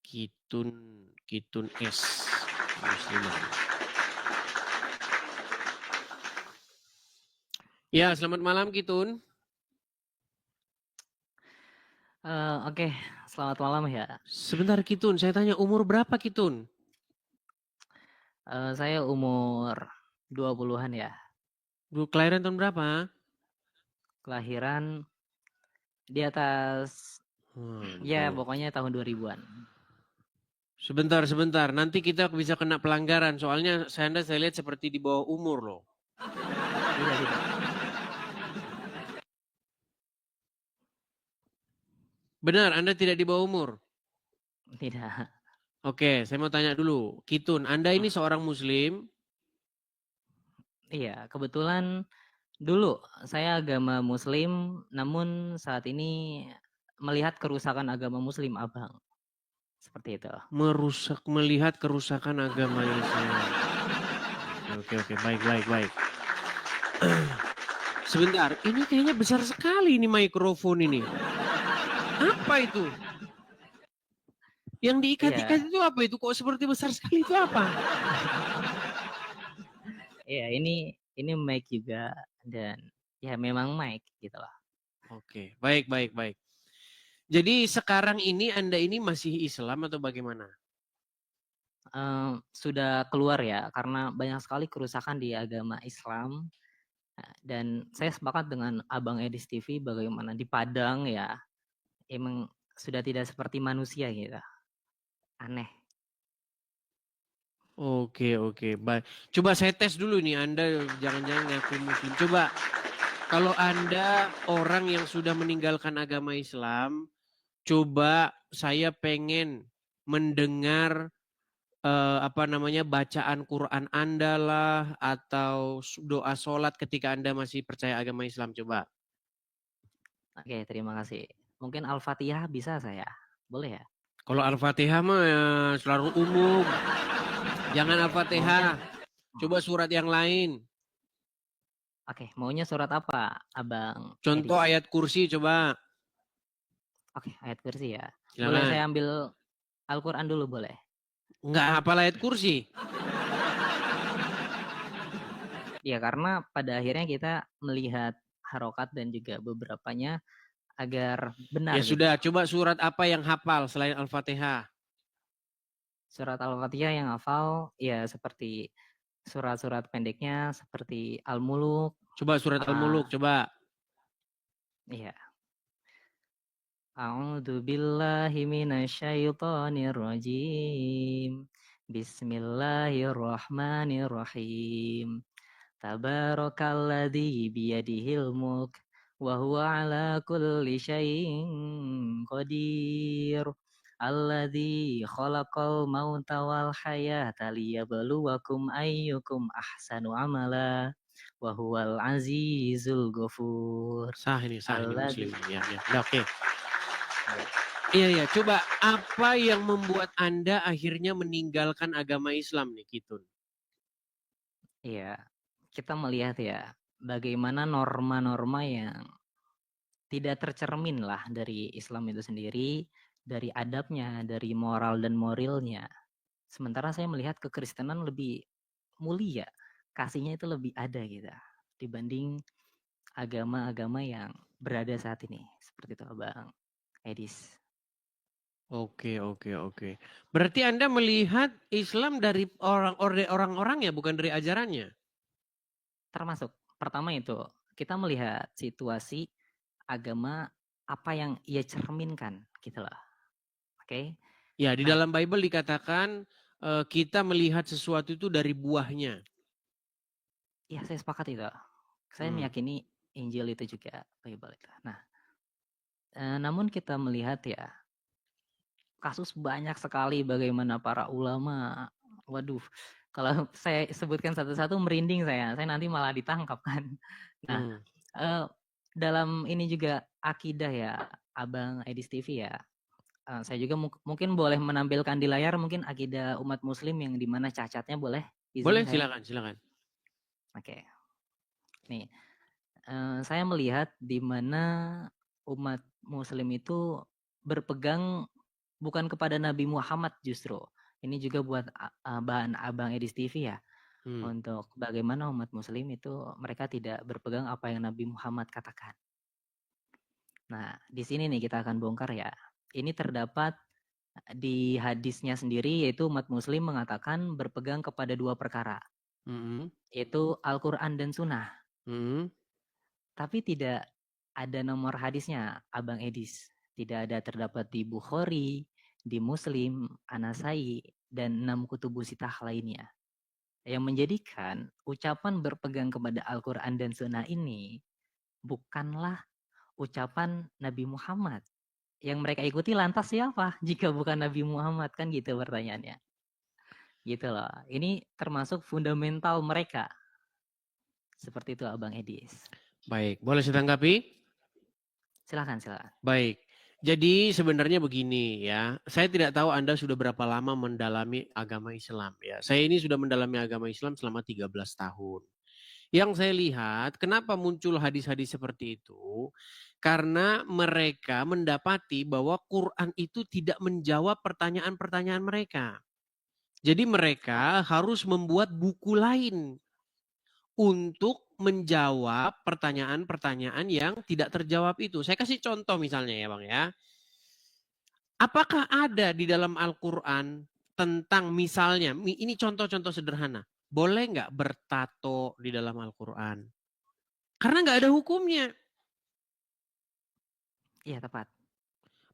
Kitun, Kitun S. Muslimah. Ya, selamat malam Kitun. Oke, selamat malam ya. Sebentar Kitun, saya tanya umur berapa Kitun? Saya umur 20-an ya. Kelahiran tahun berapa? Kelahiran di atas ya Waduh. pokoknya tahun 2000-an. Sebentar. Nanti kita bisa kena pelanggaran. Soalnya saya lihat seperti di bawah umur loh. Tidak. Benar, Anda tidak di bawah umur. Tidak. Oke, saya mau tanya dulu. Kitun, Anda ini seorang Muslim? Iya, kebetulan dulu saya agama Muslim, namun saat ini melihat kerusakan agama Muslim, Abang. Seperti itu. Melihat kerusakan agama Islam. Oke, baik. Sebentar, ini kayaknya besar sekali ini mikrofon ini. Apa itu? Yang diikat-ikat Iya, itu apa itu? Kok seperti besar sekali itu apa? iya ini mic juga dan ya memang mic gitu loh. Oke, baik. Jadi sekarang ini Anda ini masih Islam atau bagaimana? Sudah keluar ya karena banyak sekali kerusakan di agama Islam. Dan saya sepakat dengan Abang Edis TV bagaimana di Padang ya emang sudah tidak seperti manusia gitu. Aneh. Oke, baik. Coba saya tes dulu nih, Anda jangan-jangan ngaku Muslim. Coba, kalau Anda orang yang sudah meninggalkan agama Islam, coba saya pengen mendengar bacaan Quran Anda lah atau doa sholat ketika Anda masih percaya agama Islam. Coba. Oke, terima kasih. Mungkin Al-Fatihah bisa saya. Boleh ya? Kalau Al-Fatihah mah ya, selalu umum. Jangan Maunya Al-Fatihah. Coba surat yang lain. Oke, maunya surat apa, Abang Contoh Edis? ayat kursi coba. Oke, ayat kursi ya. Boleh saya Silakan. ambil Al-Quran dulu boleh? Enggak hafal ayat kursi. Ya, karena pada akhirnya kita melihat harokat dan juga beberapanya agar Ya benar gitu. sudah, coba surat apa yang hafal selain Al-Fatihah? Surat Al-Fatihah yang hafal ya seperti surat-surat pendeknya seperti Al-Muluk, Coba surat Al-Muluk, coba. iya. A'udzu billahi minasyaitonir rajim. Bismillahirrahmanirrahim. Tabarakalladzi biyadihil mulk wa huwa ala kulli syai'in qadir. Alladzi khalaqal mauta wal hayata liyabluwakum ayyukum ahsanu amala wa huwal azizul ghafur. Sah ini Muslim. Alladzi Ya. Nah, oke. Iya. Coba apa yang membuat Anda akhirnya meninggalkan agama Islam nih, Kitun? Iya, kita melihat ya bagaimana norma-norma yang tidak tercermin lah dari Islam itu sendiri, dari adabnya, dari moral dan moralnya. Sementara saya melihat kekristenan lebih mulia, kasihnya itu lebih ada gitu dibanding agama-agama yang berada saat ini. Seperti itu Bang Edis. Oke. Berarti Anda melihat Islam dari orang-orang ya, bukan dari ajarannya? Termasuk pertama itu kita melihat situasi agama apa yang ia cerminkan gitu loh. Oke. Ya, di Nah, dalam Bible dikatakan kita melihat sesuatu itu dari buahnya. ya saya sepakat itu. Saya meyakini Injil itu juga Bible itu. Nah, namun kita melihat ya kasus banyak sekali bagaimana para ulama, waduh, kalau saya sebutkan satu-satu merinding saya nanti malah ditangkap kan. Nah, Hmm. dalam ini juga akidah ya, Abang Edis TV ya. Saya juga mungkin boleh menampilkan di layar mungkin akidah umat Muslim yang dimana cacatnya boleh izin Boleh, saya. silakan. Oke, nih saya melihat di mana umat Muslim itu berpegang bukan kepada Nabi Muhammad justru. Ini juga buat bahan Abang Edis TV ya. Untuk bagaimana umat muslim itu mereka tidak berpegang apa yang Nabi Muhammad katakan. Nah, di sini nih kita akan bongkar ya. Ini terdapat di hadisnya sendiri yaitu umat muslim mengatakan berpegang kepada dua perkara. Yaitu Al-Quran dan Sunnah. Tapi tidak ada nomor hadisnya, Abang Edis. Tidak ada terdapat di Bukhari, di Muslim, An-Nasai, dan 6 kutubu sitah lainnya. Yang menjadikan ucapan berpegang kepada Al-Quran dan Sunnah ini bukanlah ucapan Nabi Muhammad. Yang mereka ikuti lantas siapa jika bukan Nabi Muhammad, kan gitu pertanyaannya. Gitu loh. Ini termasuk fundamental mereka. Seperti itu Abang Edis. Baik, boleh saya tanggapi? Silakan. Baik. Jadi sebenarnya begini ya, saya tidak tahu Anda sudah berapa lama mendalami agama Islam ya. Saya ini sudah mendalami agama Islam selama 13 tahun. Yang saya lihat, kenapa muncul hadis-hadis seperti itu? Karena mereka mendapati bahwa Quran itu tidak menjawab pertanyaan-pertanyaan mereka. Jadi mereka harus membuat buku lain untuk menjawab pertanyaan-pertanyaan yang tidak terjawab itu. Saya kasih contoh misalnya ya Bang ya. Apakah ada di dalam Al-Quran tentang misalnya, ini contoh-contoh sederhana. Boleh nggak bertato di dalam Al-Quran? Karena nggak ada hukumnya. Iya tepat.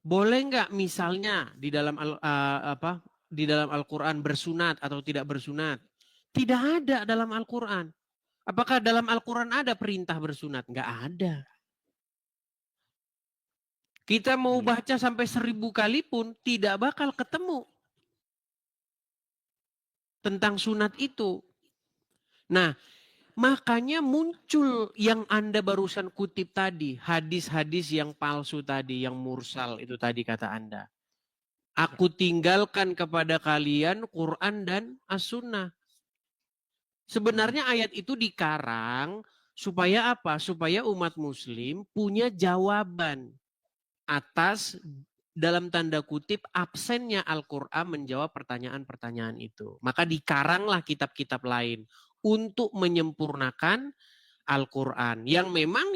Boleh nggak misalnya di dalam Al-Quran bersunat atau tidak bersunat? Tidak ada dalam Al-Quran. Apakah dalam Al-Quran ada perintah bersunat? Nggak ada. Kita mau baca sampai 1000 kali pun tidak bakal ketemu tentang sunat itu. Nah, makanya muncul yang Anda barusan kutip tadi, hadis-hadis yang palsu tadi, yang mursal itu tadi kata Anda. Aku tinggalkan kepada kalian Quran dan As-Sunnah. Sebenarnya ayat itu dikarang supaya apa? Supaya umat muslim punya jawaban atas dalam tanda kutip absennya Al-Quran menjawab pertanyaan-pertanyaan itu. Maka dikaranglah kitab-kitab lain untuk menyempurnakan Al-Quran yang memang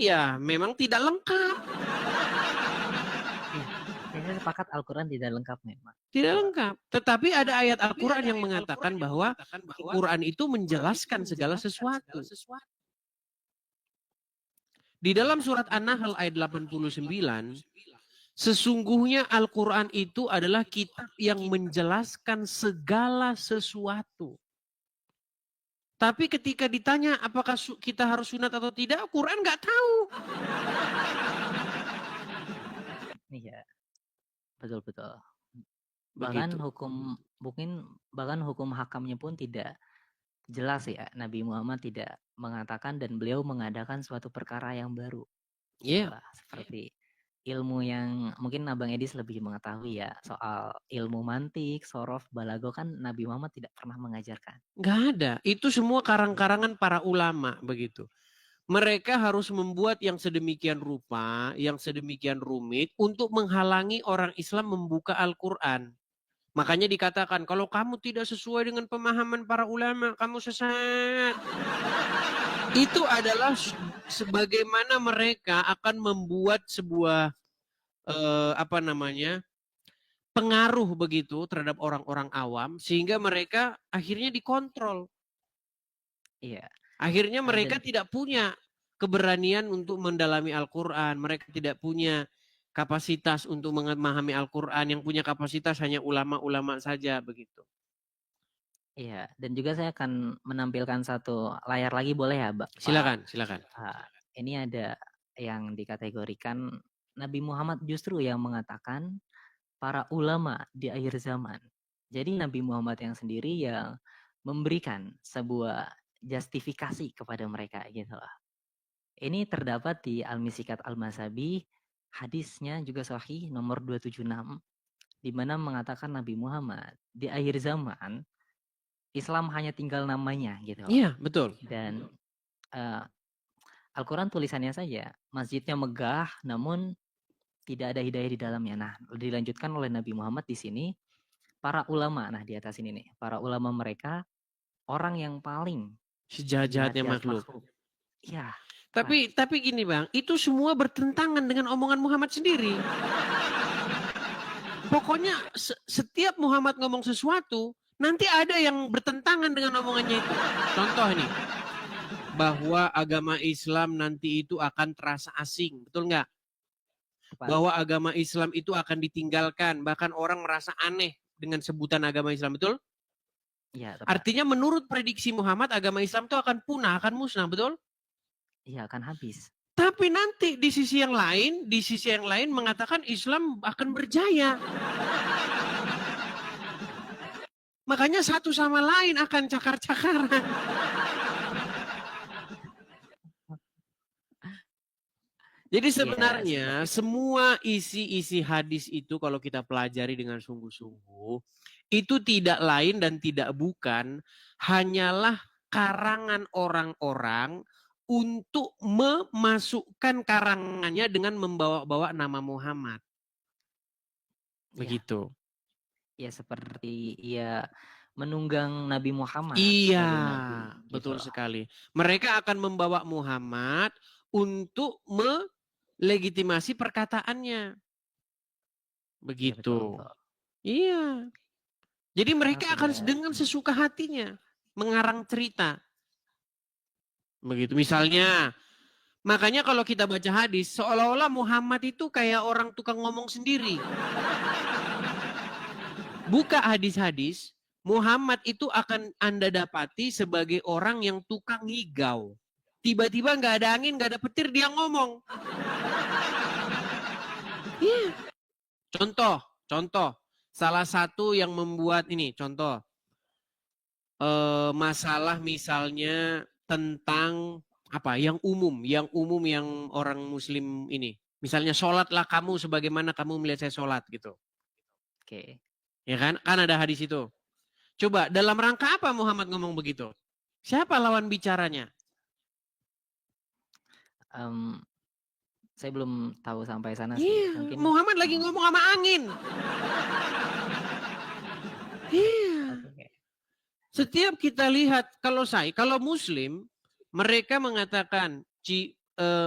tidak lengkap. Saya sepakat Al-Quran tidak lengkap memang. Tidak lengkap. Tetapi ada ayat Al-Quran yang mengatakan bahwa Al-Quran itu menjelaskan segala sesuatu. Di dalam surat An-Nahl ayat 89, sesungguhnya Al-Quran itu adalah kitab yang menjelaskan segala sesuatu. Tapi ketika ditanya apakah kita harus sunat atau tidak, Quran nggak tahu. Iya, betul. Bahkan hukum hakamnya pun tidak jelas ya. Nabi Muhammad tidak mengatakan dan beliau mengadakan suatu perkara yang baru. Iya. Yeah. Seperti ilmu yang mungkin Abang Edis lebih mengetahui ya, soal ilmu mantik, sorof, balago kan Nabi Muhammad tidak pernah mengajarkan. Nggak ada. Itu semua karang-karangan para ulama begitu. Mereka harus membuat yang sedemikian rupa, yang sedemikian rumit untuk menghalangi orang Islam membuka Al-Quran. Makanya dikatakan, kalau kamu tidak sesuai dengan pemahaman para ulama, kamu sesat. Itu adalah sebagaimana mereka akan membuat sebuah pengaruh begitu terhadap orang-orang awam sehingga mereka akhirnya dikontrol. Iya. Akhirnya mereka tidak punya keberanian untuk mendalami Al-Quran. Mereka tidak punya kapasitas untuk memahami Al-Quran. Yang punya kapasitas hanya ulama-ulama saja begitu. Iya, dan juga saya akan menampilkan satu layar lagi boleh ya, Mbak? Silakan. Ini ada yang dikategorikan Nabi Muhammad justru yang mengatakan para ulama di akhir zaman. Jadi Nabi Muhammad yang sendiri yang memberikan sebuah justifikasi kepada mereka gitu lah. Ini terdapat di Al-Misikat Al-Masabi, hadisnya juga sahih nomor 276, di mana mengatakan Nabi Muhammad di akhir zaman Islam hanya tinggal namanya gitu. Iya, betul. Dan Al-Quran tulisannya saja, masjidnya megah namun tidak ada hidayah di dalamnya. Nah, dilanjutkan oleh Nabi Muhammad di sini, para ulama, nah di atas ini nih, para ulama mereka orang yang paling Sejahat-jahatnya jahat-jahat makhluk. Iya. Tapi gini Bang, itu semua bertentangan dengan omongan Muhammad sendiri. Pokoknya setiap Muhammad ngomong sesuatu, nanti ada yang bertentangan dengan omongannya itu. Contoh nih, bahwa agama Islam nanti itu akan terasa asing, betul nggak? Bahwa agama Islam itu akan ditinggalkan, bahkan orang merasa aneh dengan sebutan agama Islam, betul? Iya, tepat. Artinya menurut prediksi Muhammad, agama Islam itu akan punah, akan musnah, betul? Iya, akan habis. Tapi nanti di sisi yang lain mengatakan Islam akan berjaya. Makanya satu sama lain akan cakar-cakaran. Jadi sebenarnya semua isi-isi hadis itu kalau kita pelajari dengan sungguh-sungguh, itu tidak lain dan tidak bukan hanyalah karangan orang-orang untuk memasukkan karangannya dengan membawa-bawa nama Muhammad. Begitu. Ya seperti menunggang Nabi Muhammad. Iya, Nabi, betul gitu. sekali. Mereka akan membawa Muhammad untuk melegitimasi perkataannya. Begitu. Iya. Jadi mereka akan dengan sesuka hatinya mengarang cerita. Begitu. Misalnya, makanya kalau kita baca hadis, seolah-olah Muhammad itu kayak orang tukang ngomong sendiri. Buka hadis-hadis, Muhammad itu akan Anda dapati sebagai orang yang tukang ngigau. Tiba-tiba nggak ada angin, nggak ada petir, dia ngomong. Yeah. Contoh. Salah satu yang membuat ini, contoh. Masalah misalnya tentang apa yang umum yang orang muslim ini. Misalnya sholatlah kamu sebagaimana kamu melihat saya sholat gitu. Oke. Ya kan ada hadis itu. Coba dalam rangka apa Muhammad ngomong begitu? Siapa lawan bicaranya? Saya belum tahu sampai sana sih. Mungkin Muhammad lagi ngomong sama angin. Setiap kita lihat kalau Muslim mereka mengatakan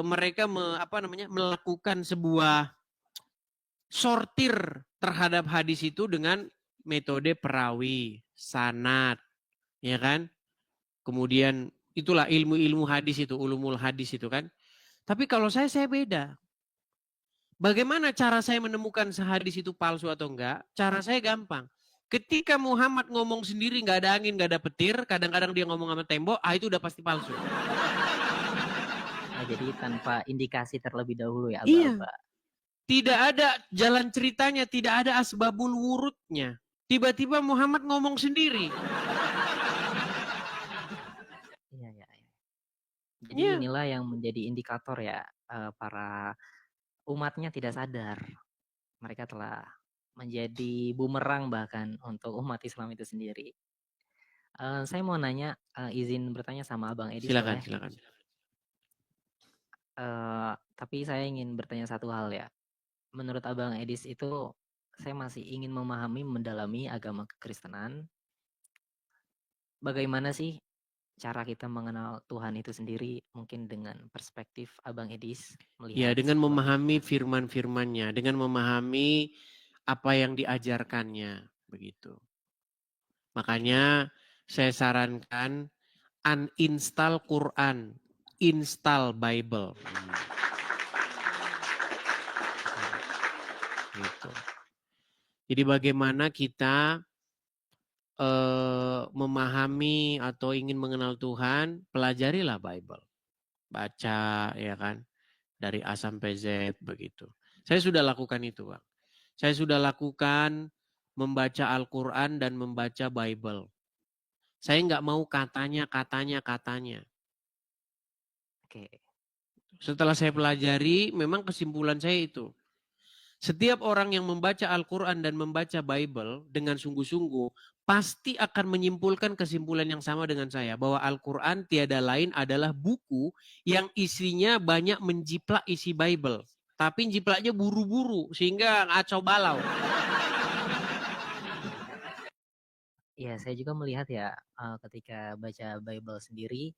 mereka melakukan sebuah sortir terhadap hadis itu dengan metode perawi, sanad, ya kan? Kemudian itulah ilmu-ilmu hadis itu, ulumul hadis itu kan. Tapi kalau saya beda. Bagaimana cara saya menemukan sehadis itu palsu atau enggak? Cara saya gampang. Ketika Muhammad ngomong sendiri nggak ada angin, nggak ada petir, kadang-kadang dia ngomong sama tembok, itu udah pasti palsu. Nah, jadi tanpa indikasi terlebih dahulu ya, Iya. Tidak ada jalan ceritanya, tidak ada asbabun wurudnya. Tiba-tiba Muhammad ngomong sendiri. Iya. Jadi inilah yang menjadi indikator ya, para umatnya tidak sadar. Mereka telah menjadi bumerang bahkan untuk umat Islam itu sendiri. Saya mau nanya, izin bertanya sama Abang Edi. Silakan. Tapi saya ingin bertanya satu hal ya. Menurut Abang Edis itu, saya masih ingin memahami, mendalami agama kekristenan. Bagaimana sih cara kita mengenal Tuhan itu sendiri, mungkin dengan perspektif Abang Edis melihat? Ya, dengan memahami firman-firmannya, dengan memahami apa yang diajarkannya, begitu. Makanya saya sarankan uninstall Quran, install Bible. Gitu. Jadi bagaimana kita memahami atau ingin mengenal Tuhan, pelajarilah Bible. Baca, ya kan, dari A sampai Z begitu. Saya sudah lakukan itu, Bang. Saya sudah lakukan membaca Al-Quran dan membaca Bible. Saya nggak mau katanya. Oke. Setelah saya pelajari, memang kesimpulan saya itu. Setiap orang yang membaca Al-Quran dan membaca Bible dengan sungguh-sungguh, pasti akan menyimpulkan kesimpulan yang sama dengan saya. Bahwa Al-Quran tiada lain adalah buku yang isinya banyak menjiplak isi Bible. tapi jiplaknya buru-buru sehingga ngacau balau. Ya, saya juga melihat ya, ketika baca Bible sendiri,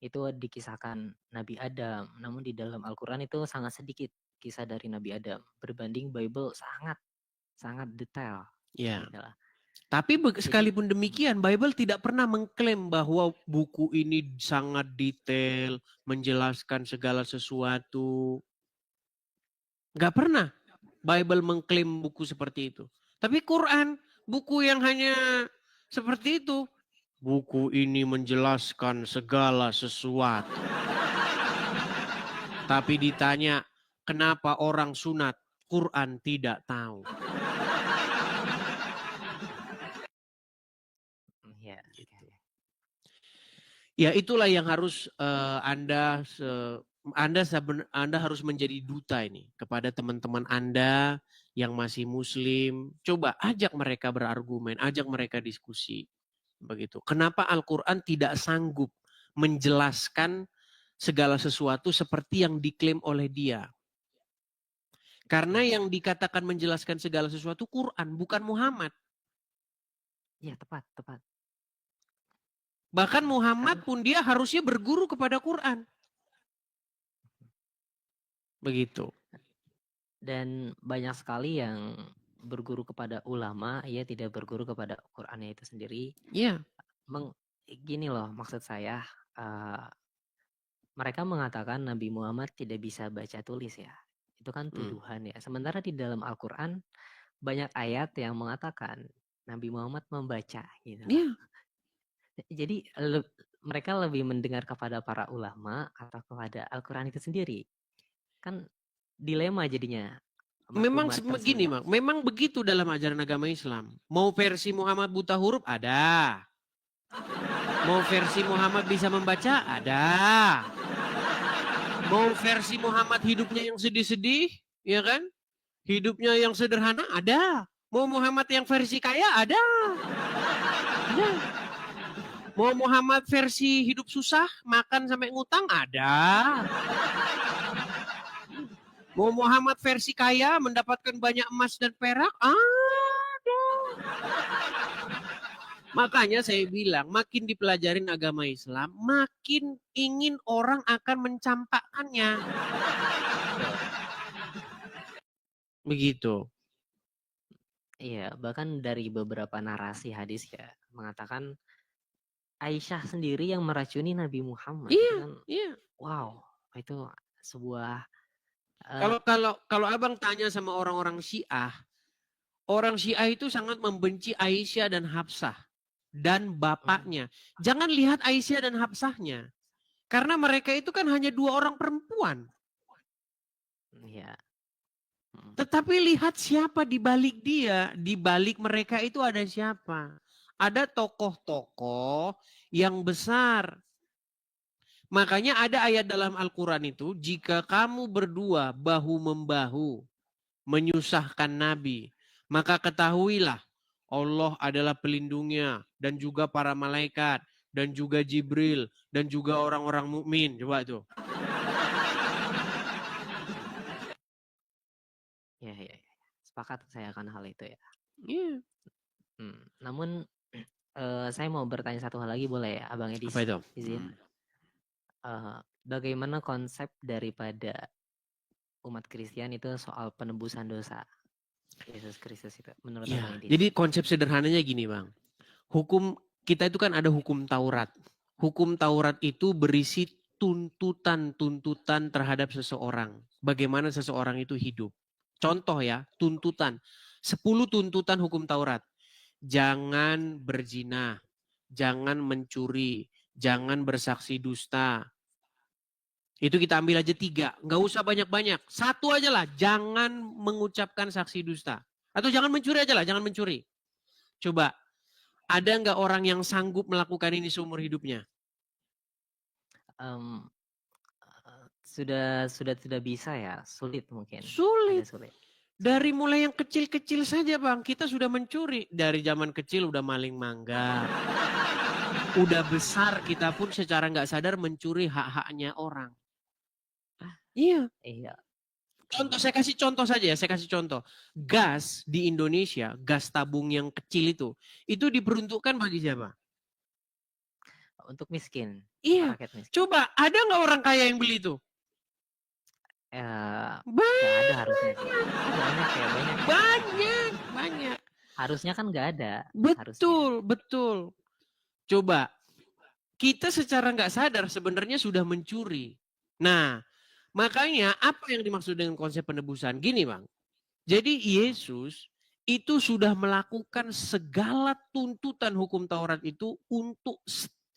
itu dikisahkan Nabi Adam, namun di dalam Al-Quran itu sangat sedikit kisah dari Nabi Adam, berbanding Bible sangat detail, Ya. gitu lah. Tapi Jadi sekalipun demikian, Bible tidak pernah mengklaim bahwa buku ini sangat detail, menjelaskan segala sesuatu. Nggak pernah Bible mengklaim buku seperti itu. Tapi Quran, buku yang hanya seperti itu. Buku ini menjelaskan segala sesuatu. Tapi ditanya, kenapa orang sunat? Quran tidak tahu. ya, Gitu. Ya itulah yang harus Anda harus menjadi duta ini kepada teman-teman Anda yang masih Muslim. Coba ajak mereka berargumen, ajak mereka diskusi. Begitu. Kenapa Al-Quran tidak sanggup menjelaskan segala sesuatu seperti yang diklaim oleh dia? Karena yang dikatakan menjelaskan segala sesuatu Quran, bukan Muhammad. ya tepat. Bahkan Muhammad pun dia harusnya berguru kepada Quran. Begitu. Dan banyak sekali yang berguru kepada ulama, ia tidak berguru kepada Qurannya itu sendiri. Iya. Gini loh, maksud saya, mereka mengatakan Nabi Muhammad tidak bisa baca tulis ya. Itu kan tuduhan ya. Sementara di dalam Al-Quran banyak ayat yang mengatakan Nabi Muhammad membaca gitu. Iya. Jadi mereka lebih mendengar kepada para ulama atau kepada Al-Quran itu sendiri. Kan dilema jadinya. Memang begini, memang begitu dalam ajaran agama Islam. Mau versi Muhammad buta huruf ada. Mau versi Muhammad bisa membaca ada. Mau versi Muhammad hidupnya yang sedih-sedih, ya kan? Hidupnya yang sederhana ada. Mau Muhammad yang versi kaya ada. Ada. Mau Muhammad versi hidup susah, makan sampai ngutang ada. Mau Muhammad versi kaya, mendapatkan banyak emas dan perak, ada. Makanya saya bilang, makin dipelajarin agama Islam, makin ingin orang akan mencampakkannya. Begitu. Iya, bahkan dari beberapa narasi hadis ya mengatakan Aisyah sendiri yang meracuni Nabi Muhammad. Iya, Itu kan, iya. wow, itu sebuah kalau abang tanya sama orang-orang Syiah itu sangat membenci Aisyah dan Hafsah dan bapaknya. Jangan lihat Aisyah dan Hafsahnya, karena mereka itu kan hanya 2 orang perempuan. ya. Tetapi lihat siapa di balik dia, di balik mereka itu ada siapa? Ada tokoh-tokoh yang besar. Makanya ada ayat dalam Al-Quran itu, jika kamu berdua bahu-membahu menyusahkan Nabi, maka ketahuilah Allah adalah pelindungnya dan juga para malaikat dan juga Jibril dan juga orang-orang mukmin. Coba tuh. Ya. Sepakat saya akan hal itu ya. Iya. Namun saya mau bertanya satu hal lagi boleh ya, Abang Edis? Apa itu? Izin. Bagaimana konsep daripada umat Kristen itu soal penebusan dosa Yesus Kristus itu menurut Ya, Abang Edis? jadi konsep sederhananya gini Bang. Hukum kita itu kan ada hukum Taurat. Hukum Taurat itu berisi tuntutan-tuntutan terhadap seseorang. Bagaimana seseorang itu hidup. Contoh ya, tuntutan. 10 tuntutan hukum Taurat. Jangan berzina, jangan mencuri, jangan bersaksi dusta. Itu kita ambil aja 3. Nggak usah banyak-banyak. 1 aja lah, jangan mengucapkan saksi dusta. Atau jangan mencuri aja lah, jangan mencuri. Coba, ada nggak orang yang sanggup melakukan ini seumur hidupnya? Sudah tidak bisa ya, sulit mungkin. Sulit. Sulit. Dari mulai yang kecil-kecil saja Bang, kita sudah mencuri. Dari zaman kecil udah maling mangga. Udah besar kita pun secara nggak sadar mencuri hak-haknya orang. Iya. Contoh, saya kasih contoh saja ya, saya kasih contoh. Gas di Indonesia, gas tabung yang kecil itu diperuntukkan bagi siapa? Untuk miskin, Iya, rakyat miskin. coba ada nggak orang kaya yang beli itu? Nggak ada Banyak, harusnya sih. Banyak ya, banyak ya. banyak, banyak. Harusnya kan nggak ada, harusnya. Betul, betul. Coba, kita secara nggak sadar sebenarnya sudah mencuri. Nah, makanya apa yang dimaksud dengan konsep penebusan? Gini Bang, jadi Yesus itu sudah melakukan segala tuntutan hukum Taurat itu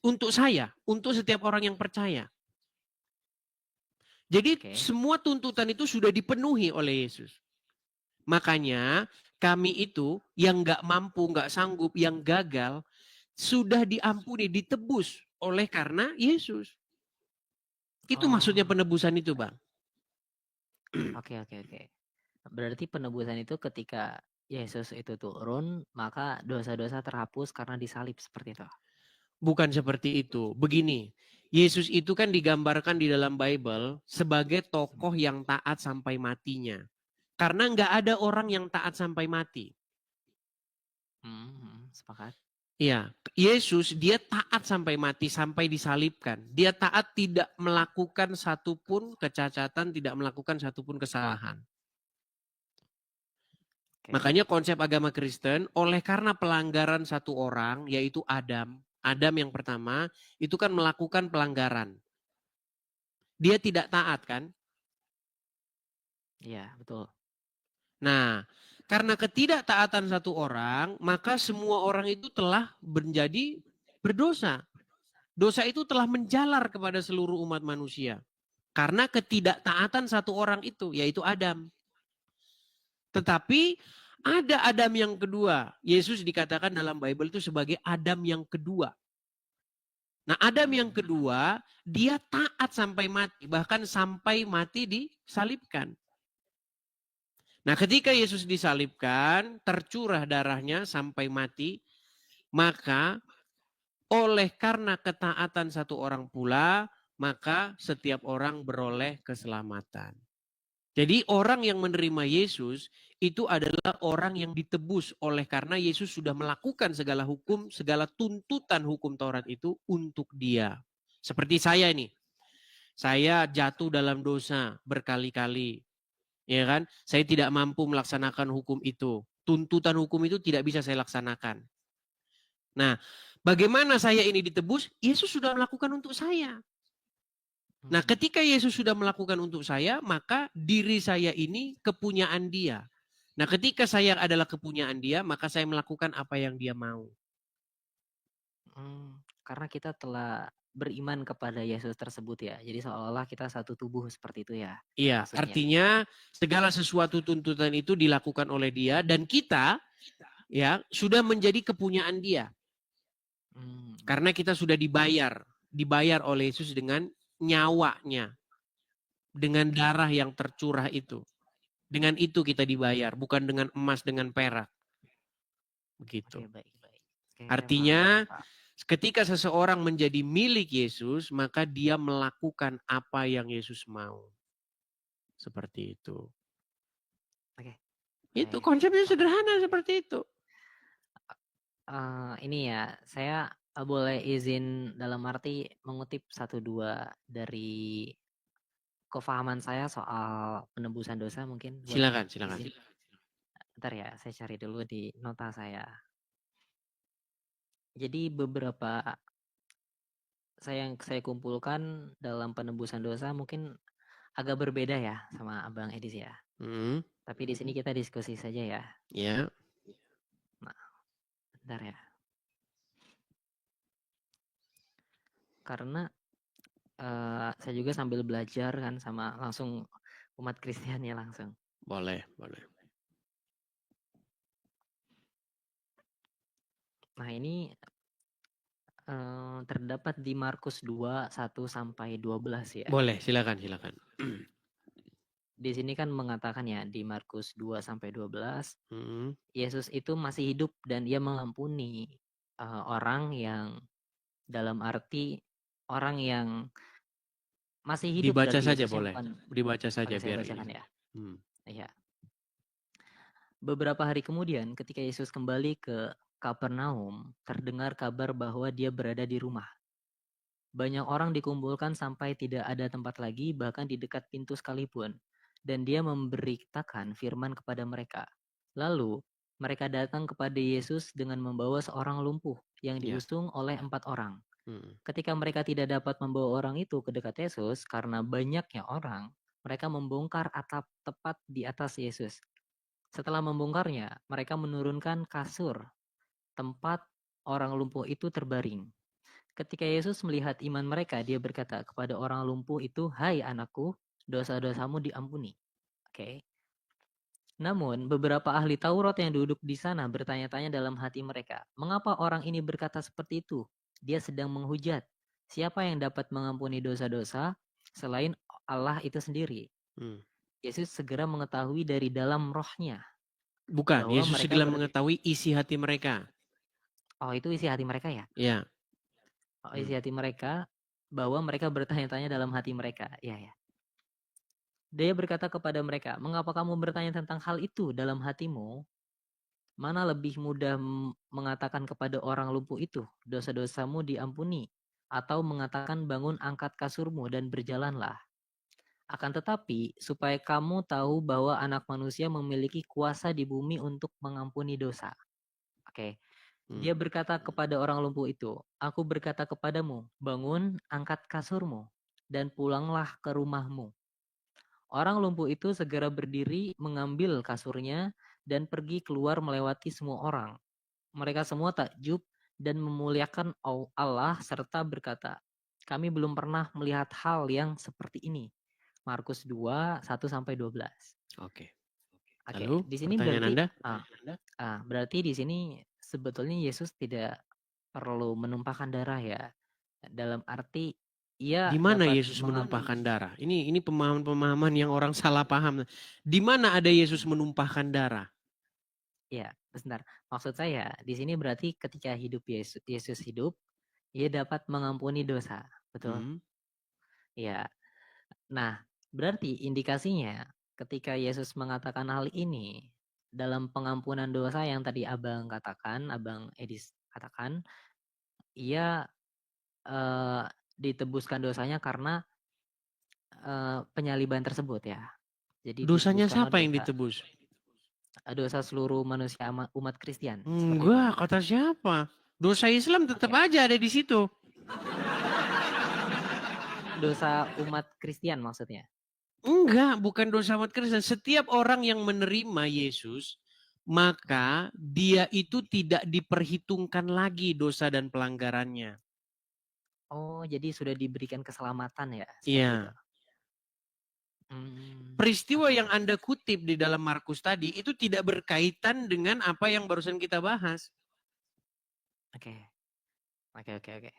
untuk saya, untuk setiap orang yang percaya. Jadi semua tuntutan itu sudah dipenuhi oleh Yesus. Makanya kami itu yang nggak mampu, nggak sanggup, yang gagal, sudah diampuni, ditebus oleh karena Yesus. Itu maksudnya penebusan itu, Bang. Oke. Berarti penebusan itu ketika Yesus itu turun, maka dosa-dosa terhapus karena disalib seperti itu. Bukan seperti itu. Begini, Yesus itu kan digambarkan di dalam Bible sebagai tokoh yang taat sampai matinya. Karena nggak ada orang yang taat sampai mati. Sepakat. Iya, Yesus dia taat sampai mati, sampai disalibkan. Dia taat tidak melakukan satupun kecacatan, tidak melakukan satupun kesalahan. Makanya konsep agama Kristen, oleh karena pelanggaran satu orang, yaitu Adam. Adam yang pertama, itu kan melakukan pelanggaran. Dia tidak taat kan? Iya, betul. Nah, karena ketidaktaatan satu orang, maka semua orang itu telah menjadi berdosa. Dosa itu telah menjalar kepada seluruh umat manusia. Karena ketidaktaatan satu orang itu, yaitu Adam. Tetapi ada Adam yang kedua. Yesus dikatakan dalam Bible itu sebagai Adam yang kedua. Nah, Adam yang kedua, dia taat sampai mati. Bahkan sampai mati disalibkan. Nah, ketika Yesus disalibkan, tercurah darahnya sampai mati, maka oleh karena ketaatan satu orang pula, maka setiap orang beroleh keselamatan. Jadi orang yang menerima Yesus itu adalah orang yang ditebus oleh karena Yesus sudah melakukan segala hukum, segala tuntutan hukum Taurat itu untuk dia. Seperti saya ini. Saya jatuh dalam dosa berkali-kali. Ya kan? Saya tidak mampu melaksanakan hukum itu. Tuntutan hukum itu tidak bisa saya laksanakan. Nah, bagaimana saya ini ditebus? Yesus sudah melakukan untuk saya. Nah, ketika Yesus sudah melakukan untuk saya, maka diri saya ini kepunyaan Dia. Nah, ketika saya adalah kepunyaan Dia, maka saya melakukan apa yang Dia mau. Karena kita telah beriman kepada Yesus tersebut ya. Jadi seolah-olah kita satu tubuh seperti itu ya. Iya, Maksudnya. artinya segala sesuatu tuntutan itu dilakukan oleh Dia dan kita ya sudah menjadi kepunyaan Dia. Karena kita sudah dibayar oleh Yesus dengan nyawanya, dengan darah yang tercurah itu. Dengan itu kita dibayar, bukan dengan emas, dengan perak. Begitu. Oke, baik. Artinya ketika seseorang menjadi milik Yesus, maka dia melakukan apa yang Yesus mau. Seperti itu. Oke. Itu konsepnya sederhana seperti itu. Ini ya, saya boleh izin dalam arti mengutip 1-2 dari kefahaman saya soal penebusan dosa mungkin. Silakan. Bentar ya, saya cari dulu di nota saya. Jadi beberapa yang saya kumpulkan dalam penebusan dosa mungkin agak berbeda ya sama Abang Edis ya. Tapi di sini kita diskusi saja ya. Ya. Nah, bentar ya. Karena saya juga sambil belajar kan sama langsung umat Kristen ya langsung. Boleh. Nah ini terdapat di Markus 2, 1-12 ya. Boleh, silakan. Di sini kan mengatakan ya di Markus 2-12, Yesus itu masih hidup dan Ia mengampuni orang yang dalam arti orang yang masih hidup. Dibaca saja Yesusnya boleh. bukan, Dibaca saja saya biar bacakan ya. Ya. Beberapa hari kemudian, ketika Yesus kembali ke Kapernaum, terdengar kabar bahwa dia berada di rumah. Banyak orang dikumpulkan sampai tidak ada tempat lagi, bahkan di dekat pintu sekalipun. Dan dia memberitakan firman kepada mereka. Lalu, mereka datang kepada Yesus dengan membawa seorang lumpuh yang Ya. diusung oleh 4 orang. Ketika mereka tidak dapat membawa orang itu ke dekat Yesus karena banyaknya orang, mereka membongkar atap tepat di atas Yesus. Setelah membongkarnya, mereka menurunkan kasur tempat orang lumpuh itu terbaring. Ketika Yesus melihat iman mereka, dia berkata kepada orang lumpuh itu, "Hai anakku, dosa-dosamu diampuni." Oke. Namun, beberapa ahli Taurat yang duduk di sana bertanya-tanya dalam hati mereka, "Mengapa orang ini berkata seperti itu? Dia sedang menghujat. Siapa yang dapat mengampuni dosa-dosa selain Allah itu sendiri?" Yesus segera mengetahui dari dalam rohnya Bukan, bahwa Yesus mereka segera mengetahui isi hati mereka. Oh, itu isi hati mereka ya? Ya. Oh, isi hati mereka bahwa mereka bertanya-tanya dalam hati mereka. Iya, ya. Dia berkata kepada mereka, "Mengapa kamu bertanya tentang hal itu dalam hatimu? Mana lebih mudah mengatakan kepada orang lumpuh itu, dosa-dosamu diampuni, atau mengatakan bangun angkat kasurmu dan berjalanlah. Akan tetapi, supaya kamu tahu bahwa anak manusia memiliki kuasa di bumi untuk mengampuni dosa." Oke. Dia berkata kepada orang lumpuh itu, "Aku berkata kepadamu, bangun, angkat kasurmu, dan pulanglah ke rumahmu." Orang lumpuh itu segera berdiri, mengambil kasurnya, dan pergi keluar melewati semua orang. Mereka semua takjub dan memuliakan Allah serta berkata, "Kami belum pernah melihat hal yang seperti ini." Markus 2, 1-12. Oke. Oke, Lalu di sini pertanyaan berarti Anda? berarti di sini sebetulnya Yesus tidak perlu menumpahkan darah ya. Dalam arti ia Di mana dapat Yesus menumpahkan darah? Ini pemahaman-pemahaman yang orang salah paham. Di mana ada Yesus menumpahkan darah? Ya, sebentar. Maksud saya di sini berarti ketika hidup Yesus hidup, ia dapat mengampuni dosa, betul? Ya. Nah, berarti indikasinya ketika Yesus mengatakan hal ini dalam pengampunan dosa yang tadi Abang katakan, Abang Edis katakan, ia ditebuskan dosanya karena penyaliban tersebut ya. Jadi Dosanya ditebuskanlah siapa yang dosa ditebus? dosa seluruh manusia umat Kristen seperti itu. Enggak, kata siapa? Dosa Islam tetap Oke. aja ada di situ. Dosa umat Kristen maksudnya. Enggak, bukan dosa umat Kristen. Setiap orang yang menerima Yesus, maka dia itu tidak diperhitungkan lagi dosa dan pelanggarannya. Oh, jadi sudah diberikan keselamatan ya, seperti itu. Iya. Peristiwa Oke, yang oke. Anda kutip di dalam Markus tadi itu tidak berkaitan dengan apa yang barusan kita bahas. Oke. Oke, oke, oke.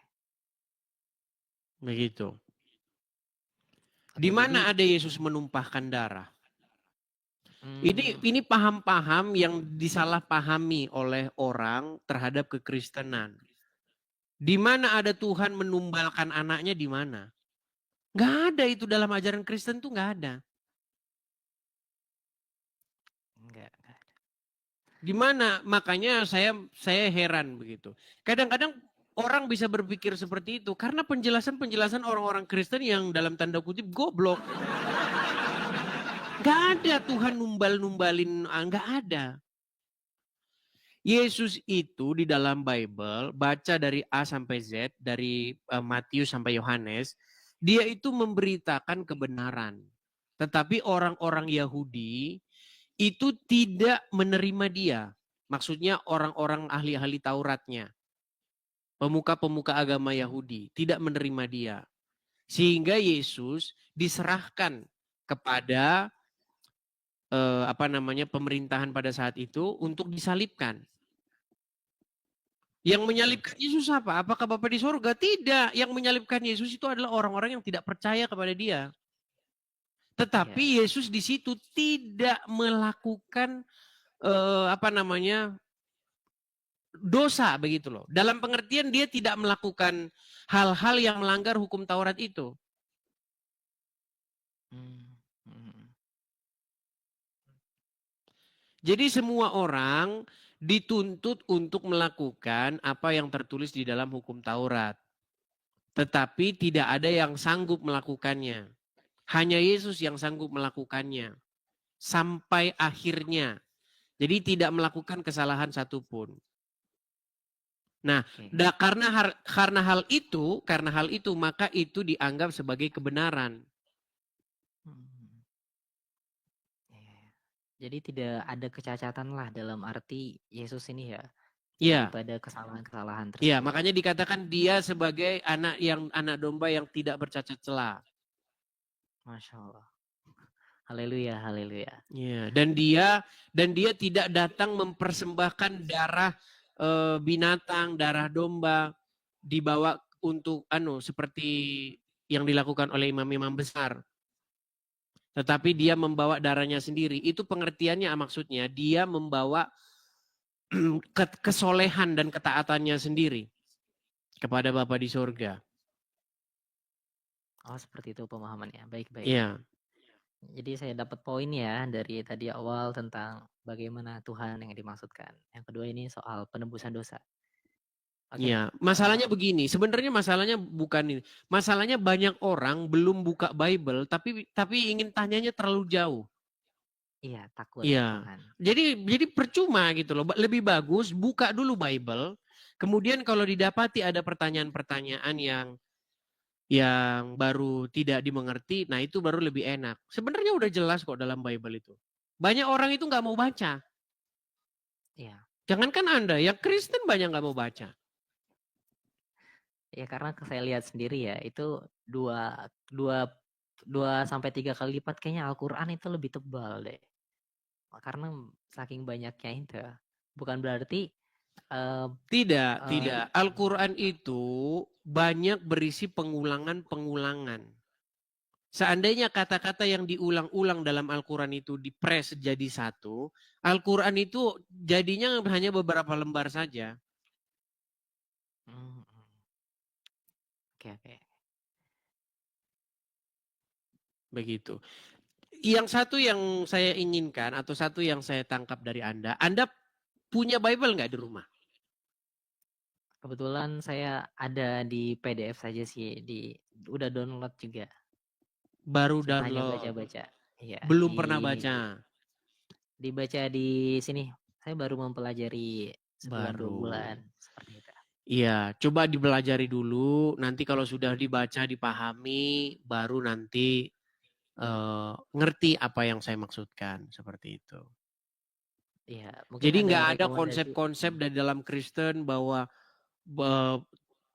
Begitu. Di Oke, jadi mana ada Yesus menumpahkan darah? hmm, Ini paham-paham yang disalahpahami oleh orang terhadap kekristenan. Di mana ada Tuhan menumbalkan anaknya di mana? Nggak ada itu dalam ajaran Kristen tuh nggak ada. enggak. Di mana? Makanya saya heran begitu. Kadang-kadang orang bisa berpikir seperti itu karena penjelasan-penjelasan orang-orang Kristen yang dalam tanda kutip goblok. Nggak ada Tuhan numbal-numbalin, nggak ada. Yesus itu di dalam Bible, baca dari A sampai Z, dari Matius sampai Yohanes, dia itu memberitakan kebenaran. Tetapi orang-orang Yahudi itu tidak menerima dia. Maksudnya orang-orang ahli-ahli Tauratnya. Pemuka-pemuka agama Yahudi tidak menerima dia. Sehingga Yesus diserahkan kepada pemerintahan pada saat itu untuk disalibkan. Yang menyalibkan Yesus apa? Apakah Bapa di sorga? Tidak. Yang menyalibkan Yesus itu adalah orang-orang yang tidak percaya kepada dia. Ya. Tetapi Yesus di situ tidak melakukan dosa begitu loh. Dalam pengertian dia tidak melakukan hal-hal yang melanggar hukum Taurat itu. Jadi semua orang dituntut untuk melakukan apa yang tertulis di dalam hukum Taurat. Tetapi tidak ada yang sanggup melakukannya. Hanya Yesus yang sanggup melakukannya. Sampai akhirnya. Jadi tidak melakukan kesalahan satupun. Nah, Oke. karena hal itu maka itu dianggap sebagai kebenaran. Hmm. Iya. Jadi tidak ada kecacatan lah dalam arti Yesus ini ya Iya, daripada kesalahan-kesalahan iya, tersebut. makanya dikatakan dia sebagai anak domba yang tidak bercacat celah. Masya Allah. Haleluya, haleluya. Ya, dan dia tidak datang mempersembahkan darah binatang, darah domba dibawa untuk seperti yang dilakukan oleh imam-imam besar. Tetapi dia membawa darahnya sendiri. Itu pengertiannya maksudnya dia membawa kesolehan dan ketaatannya sendiri kepada Bapa di sorga. Oh, seperti itu pemahamannya. Baik, baik. Iya. Jadi saya dapat poin ya dari tadi awal tentang bagaimana Tuhan yang dimaksudkan. Yang kedua ini soal penebusan dosa. Oke. Ya, masalahnya begini. Sebenarnya masalahnya bukan ini. Masalahnya banyak orang belum buka Bible, tapi ingin tanyanya terlalu jauh. Iya, takut Iya. malahan. Jadi percuma gitu loh. Lebih bagus buka dulu Bible. Kemudian kalau didapati ada pertanyaan-pertanyaan yang baru tidak dimengerti, nah itu baru lebih enak. Sebenarnya udah jelas kok dalam Bible itu. Banyak orang itu nggak mau baca. Iya. Jangankan Anda, yang Kristen banyak nggak mau baca. Ya karena saya lihat sendiri ya itu dua dua dua sampai tiga kali lipat kayaknya Al-Quran itu lebih tebal deh. Karena saking banyaknya itu. Bukan berarti eh, Tidak, eh, tidak. Al-Quran itu banyak berisi pengulangan-pengulangan. Seandainya kata-kata yang diulang-ulang dalam Al-Quran itu dipres jadi satu, Al-Quran itu jadinya hanya beberapa lembar saja. hmm, oke oke. Begitu. Yang satu yang saya inginkan atau satu yang saya tangkap dari Anda punya Bible nggak di rumah? Kebetulan saya ada di PDF saja sih udah download juga. Baru Cuma hanya download, baca-baca. Iya, belum pernah baca. dibaca di sini. Saya baru mempelajari sebulan dua Baru. bulan seperti itu. Iya, coba dipelajari dulu. Nanti kalau sudah dibaca, dipahami, baru nanti ngerti apa yang saya maksudkan seperti itu. Iya, mungkin Jadi ada nggak ada rekomendasi. konsep-konsep dari dalam Kristen bahwa eh,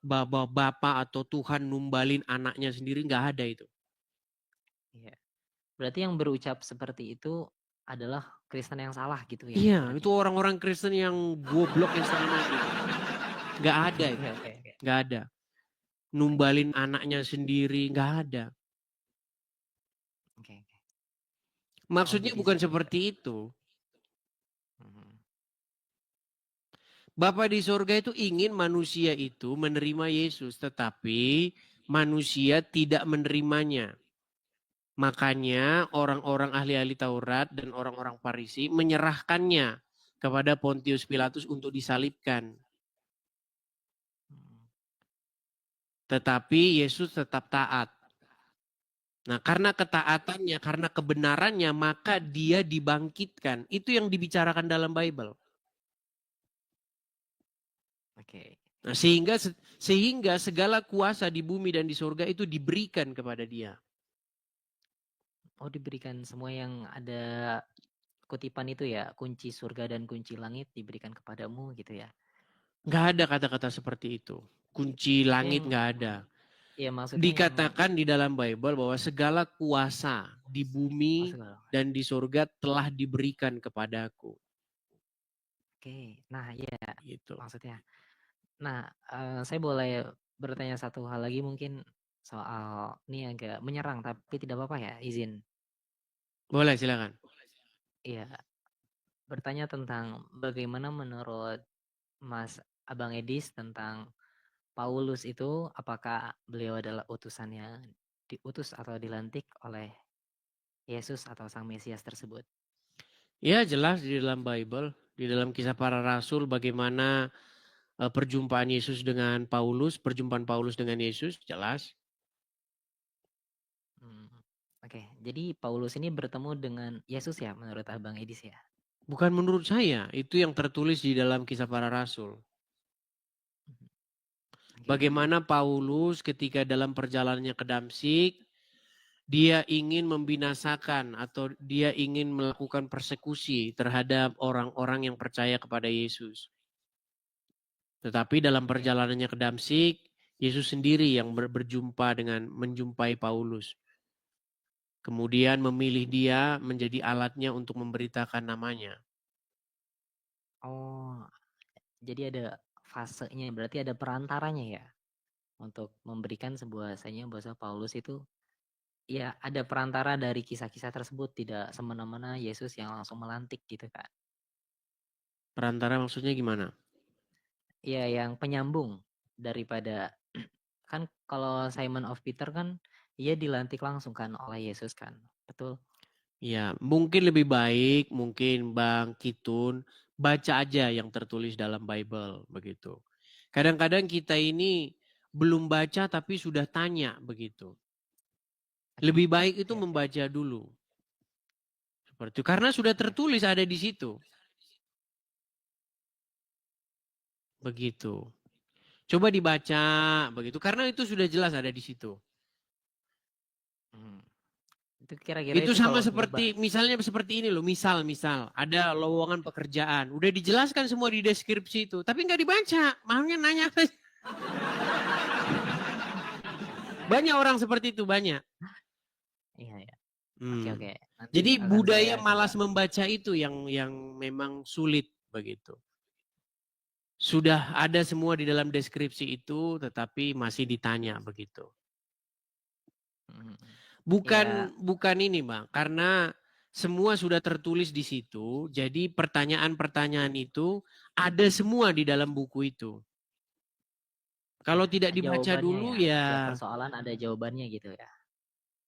Bapak atau Tuhan numbalin anaknya sendiri, nggak ada itu. Iya. Berarti yang berucap seperti itu adalah Kristen yang salah gitu ya Iya, itu berarti. orang-orang Kristen yang goblok yang setengah mati. Nggak ada Oke itu, oke oke. nggak ada. Baik. Numbalin anaknya sendiri, nggak ada. Oke oke. Oh Maksudnya jadi bukan seperti itu. seperti itu. Mhm. Bapa di sorga itu ingin manusia itu menerima Yesus, tetapi manusia tidak menerimanya. Makanya orang-orang ahli-ahli Taurat dan orang-orang Farisi menyerahkannya kepada Pontius Pilatus untuk disalibkan. Mhm. Tetapi Yesus tetap taat. Nah, karena ketaatannya, karena kebenarannya, maka dia dibangkitkan. Itu yang dibicarakan dalam Bible. Oke. Nah, sehingga segala kuasa di bumi dan di surga itu diberikan kepada dia. Oh diberikan semua yang ada kutipan itu ya, kunci surga dan kunci langit diberikan kepadamu gitu ya. Nggak ada kata-kata seperti itu. Kunci Maksudnya langit yang nggak ada. ya maksudnya yang Dikatakan di dalam Bible bahwa segala kuasa di oh, bumi segala. dan di surga telah diberikan kepadaku. Oke. Nah, ya Gitu. maksudnya. Nah, saya boleh bertanya satu hal lagi mungkin soal ini agak menyerang tapi tidak apa-apa ya, izin. Boleh silakan. Iya, bertanya tentang bagaimana menurut Mas Abang Edis tentang Paulus itu apakah beliau adalah utusannya diutus atau dilantik oleh Yesus atau Sang Mesias tersebut? Ya jelas di dalam Bible, di dalam Kisah Para Rasul bagaimana perjumpaan Yesus dengan Paulus, perjumpaan Paulus dengan Yesus jelas. Oke, jadi Paulus ini bertemu dengan Yesus ya menurut Abang Edis ya? Bukan menurut saya, itu yang tertulis di dalam Kisah Para Rasul. Oke. Bagaimana Paulus ketika dalam perjalanannya ke Damsik, dia ingin membinasakan atau dia ingin melakukan persekusi terhadap orang-orang yang percaya kepada Yesus. Tetapi dalam Oke. perjalanannya ke Damsik, Yesus sendiri yang menjumpai Paulus. Kemudian memilih dia menjadi alatnya untuk memberitakan namanya. Oh, jadi ada fasenya, berarti ada perantaranya ya untuk memberikan sebuah bahasanya bahasa Paulus itu ya ada perantara dari kisah-kisah tersebut, tidak semena-mena Yesus yang langsung melantik gitu kan. Perantara maksudnya gimana? Iya, yang penyambung daripada kan kalau Simon of Peter kan ia dilantik langsung kan oleh Yesus kan. Betul? Ya, mungkin lebih baik, mungkin Bang Kitun baca aja yang tertulis dalam Bible begitu. Kadang-kadang kita ini belum baca tapi sudah tanya begitu. Oke. Lebih baik itu Oke, oke. membaca dulu. Seperti itu. Karena sudah Oke. tertulis ada di situ. Begitu. Coba dibaca begitu. Karena itu sudah jelas ada di situ. Hmm. Itu kira-kira Itu itu sama kalau seperti misalnya seperti ini loh. Misal ada lowongan pekerjaan. Udah dijelaskan semua di deskripsi itu. Tapi nggak dibaca. Makanya nanya. Banyak orang seperti itu banyak. Iya ya. Oke, Hmm. oke. Nanti Jadi akan saya budaya coba. malas membaca itu yang memang sulit begitu. Sudah ada semua di dalam deskripsi itu, tetapi masih ditanya begitu. Hmm. Ya, Bukan ini bang, karena semua sudah tertulis di situ. Jadi pertanyaan-pertanyaan itu ada semua di dalam buku itu. Kalau ya, tidak dibaca jawabannya dulu ya. Setiap ya persoalan ada jawabannya gitu ya.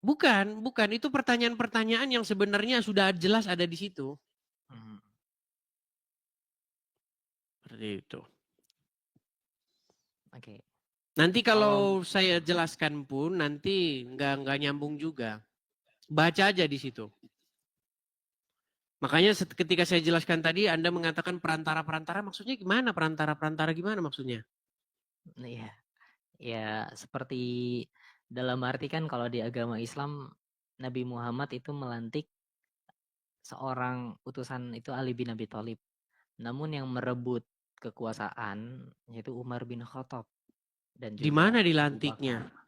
bukan. Itu pertanyaan-pertanyaan yang sebenarnya sudah jelas ada di situ. Hmm. Seperti itu. Oke. Nanti Kalau kalau saya jelaskan pun nanti nggak nyambung juga. Baca aja di situ. Makanya ketika saya jelaskan tadi, Anda mengatakan perantara-perantara, maksudnya gimana? Perantara-perantara gimana maksudnya? ya, ya seperti dalam arti kan kalau di agama Islam Nabi Muhammad itu melantik seorang utusan itu Ali bin Abi Thalib. Namun yang merebut kekuasaan yaitu Umar bin Khattab dan Di mana juga Abu dilantiknya? Bakar.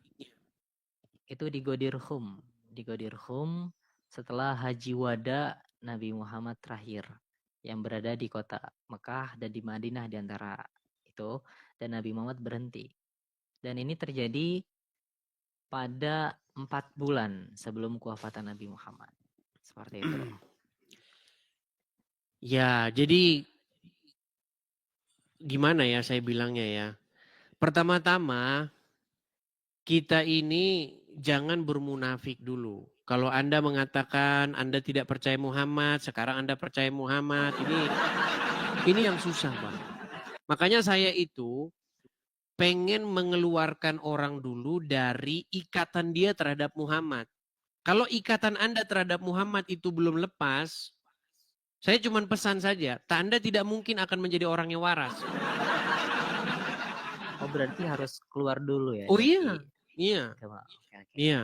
Itu di Ghadir Khum. Di Ghadir Khum setelah Haji Wada Nabi Muhammad terakhir yang berada di kota Mekah dan di Madinah di antara itu, dan Nabi Muhammad berhenti. Dan ini terjadi pada 4 bulan sebelum kewafatan Nabi Muhammad. Seperti itu. Ya, jadi gimana ya saya bilangnya ya. Pertama-tama kita ini jangan bermunafik dulu. Kalau Anda mengatakan Anda tidak percaya Muhammad, sekarang Anda percaya Muhammad, ini yang susah, Bang. Makanya saya itu pengen mengeluarkan orang dulu dari ikatan dia terhadap Muhammad. Kalau ikatan Anda terhadap Muhammad itu belum lepas, saya cuma pesan saja, Anda tidak mungkin akan menjadi orang yang waras. Oh, berarti harus keluar dulu ya Oh dari iya, iya, agama. Oke, oke. iya.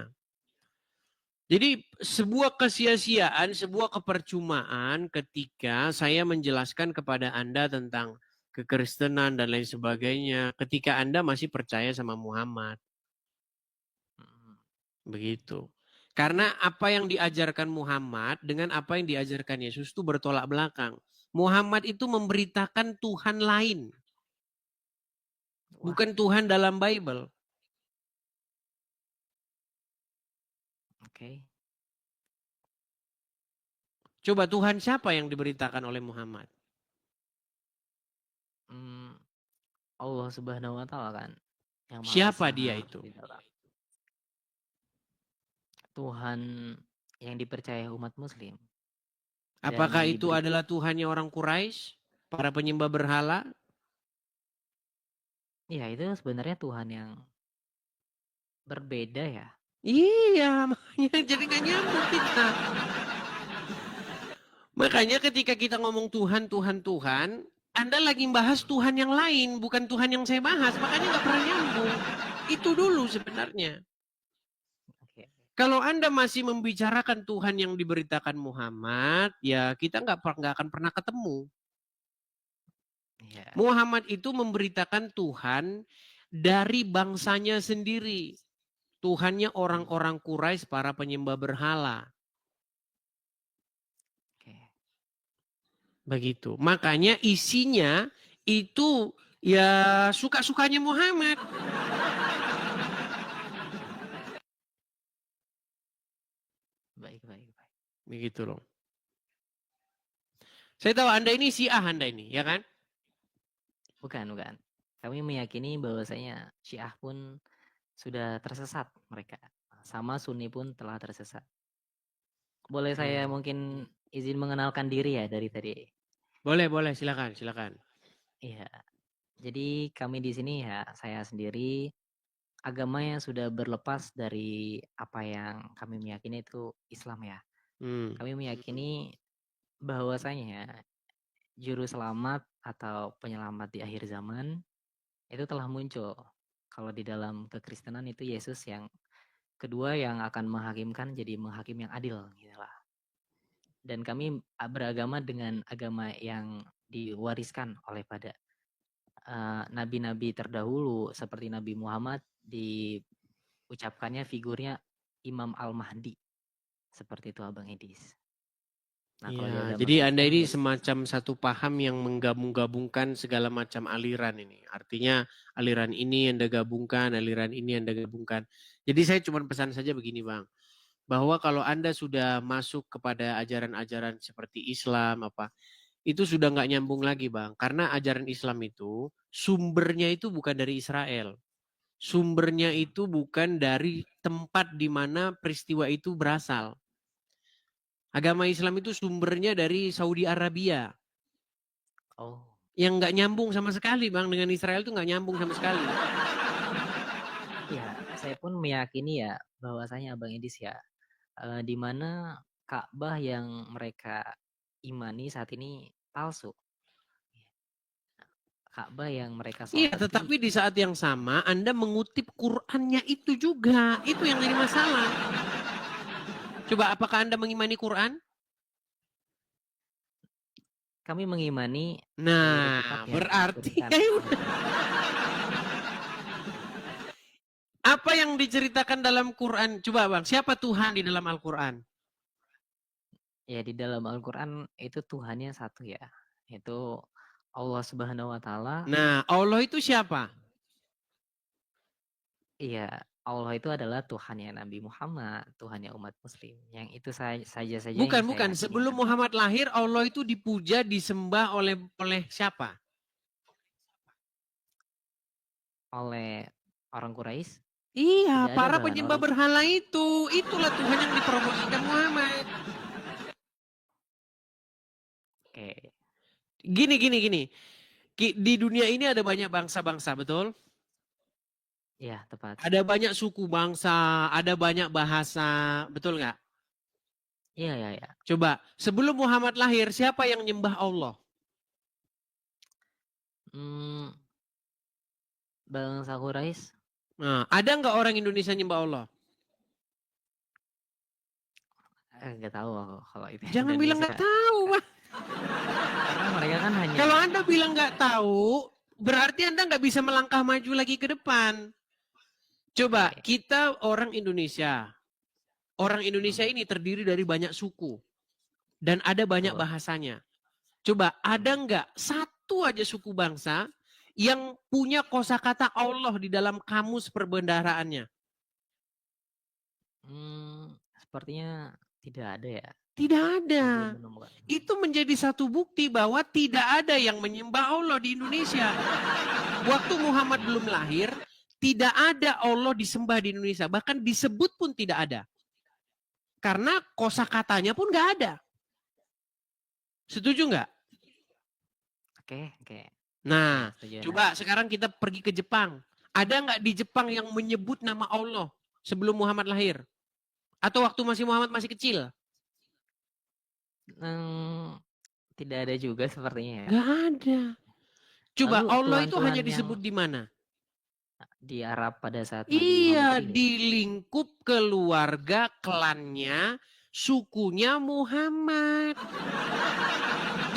Jadi sebuah kesia-siaan, sebuah kepercumaan ketika saya menjelaskan kepada Anda tentang kekristenan dan lain sebagainya, ketika Anda masih percaya sama Muhammad. Hmm. Begitu. Karena apa yang diajarkan Muhammad dengan apa yang diajarkan Yesus itu bertolak belakang. Muhammad itu memberitakan Tuhan lain. Wah, Bukan Tuhan dalam Bible. oke. Coba Tuhan siapa yang diberitakan oleh Muhammad? Hmm, Allah Subhanahu wa taala kan yang Maha Siapa Besar dia itu? di dalam Tuhan yang dipercaya umat muslim. dan Apakah itu diberi adalah Tuhannya orang Quraisy, para penyembah berhala? ya itu sebenarnya Tuhan yang berbeda ya. Iya, makanya jadi nggak nyambung kita. Makanya ketika kita ngomong Tuhan, Tuhan, Tuhan, Anda lagi bahas Tuhan yang lain, bukan Tuhan yang saya bahas. Makanya nggak pernah nyambung. Itu dulu sebenarnya. Oke. Kalau Anda masih membicarakan Tuhan yang diberitakan Muhammad, ya kita nggak akan pernah ketemu. Iya. Muhammad itu memberitakan Tuhan dari bangsanya sendiri. Tuhannya orang-orang Quraisy, para penyembah berhala. Oke. Begitu. Makanya isinya itu ya suka-sukanya Muhammad. Baik, baik, baik. Begitu loh. Saya tahu Anda ini Syiah Anda ini, ya kan? Bukan, bukan. Kami meyakini bahwasanya Syiah pun sudah tersesat mereka. Sama Sunni pun telah tersesat. Boleh saya mungkin izin mengenalkan diri ya dari tadi? Boleh, boleh, silakan, silakan. Iya. Jadi kami di sini ya, saya sendiri agama yang sudah berlepas dari apa yang kami meyakini itu Islam ya. Kami meyakini bahwasanya juru selamat atau penyelamat di akhir zaman itu telah muncul. Kalau di dalam kekristenan itu Yesus yang kedua yang akan menghakimkan jadi menghakim yang adil gitu lah. Dan kami beragama dengan agama yang diwariskan oleh pada nabi-nabi terdahulu seperti Nabi Muhammad diucapkannya figurnya Imam Al-Mahdi. Seperti itu Abang Edis. Nah, kalau di Iya, agama jadi Anda Kristen ini Yesus semacam satu paham yang menggabung-gabungkan segala macam aliran ini. Artinya aliran ini Anda gabungkan, aliran ini Anda gabungkan. Jadi saya cuma pesan saja begini Bang. Bahwa kalau Anda sudah masuk kepada ajaran-ajaran seperti Islam, itu sudah nggak nyambung lagi Bang. Karena ajaran Islam itu sumbernya itu bukan dari Israel. Sumbernya itu bukan dari tempat di mana peristiwa itu berasal. Agama Islam itu sumbernya dari Saudi Arabia. oh Yang nggak nyambung sama sekali Bang. Dengan Israel itu nggak nyambung sama sekali. ya, saya pun meyakini ya bahwasanya Abang Edis ya di mana Ka'bah yang mereka imani saat ini palsu. Ka'bah yang mereka Iya, solati tetapi di saat yang sama Anda mengutip Qur'annya itu juga. Itu yang jadi masalah. Coba apakah Anda mengimani Quran? kami mengimani seluruh kitab Nah, yang berarti diturunkan ya oleh udah. Apa yang diceritakan dalam Quran? Coba Bang, siapa Tuhan di dalam Al-Quran? ya di dalam Al-Qur'an itu Tuhannya satu ya, yaitu Allah Subhanahu wa taala. Nah, Allah itu siapa? Iya, Allah itu adalah Tuhannya Nabi Muhammad, Tuhannya umat muslim. Yang itu saja yang Bukan, saya bukan. yakini Sebelum kan. Muhammad lahir, Allah itu dipuja, disembah oleh siapa? Oleh orang Quraisy Iya, tidak ada para bahkan penyembah orang berhala itu. Itulah Tuhan yang dipromosikan Muhammad. Oke. Gini. Di dunia ini ada banyak bangsa-bangsa, betul? Ya, tepat. Ada banyak suku bangsa, ada banyak bahasa, betul nggak? Iya, ya, ya. Coba, sebelum Muhammad lahir, siapa yang nyembah Allah? Hmm, bangsa Quraisy Nah, ada nggak orang Indonesia nyembah Allah? nggak tahu aku kalau itu Jangan bilang Indonesia. nggak tahu, Bang. Karena mereka kan hanya Kalau Anda bilang nggak tahu, berarti Anda nggak bisa melangkah maju lagi ke depan. Coba, oke. kita orang Indonesia. Orang Indonesia Hmm, ini terdiri dari banyak suku. Dan ada banyak betul. bahasanya. Coba, ada Hmm. nggak satu aja suku bangsa yang punya kosakata Allah di dalam kamus perbendaharaannya? Sepertinya tidak ada ya. Tidak Saya belum ada. menemukan. Itu menjadi satu bukti bahwa tidak ada yang menyembah Allah di Indonesia. Waktu Muhammad belum lahir, tidak ada Allah disembah di Indonesia. Bahkan disebut pun tidak ada. Karena kosakatanya pun nggak ada. Setuju nggak? Oke. Nah, Ya, setuju Anda. coba sekarang kita pergi ke Jepang. Ada nggak di Jepang yang menyebut nama Allah sebelum Muhammad lahir? Atau waktu Muhammad masih kecil? Tidak ada juga sepertinya ya. Nggak ada. Coba Lalu Allah itu Tuhan-Tuhan hanya yang disebut di mana? di Arab pada saat Nabi Muhammad Iya, hidup. di lingkup keluarga, klannya, sukunya Muhammad.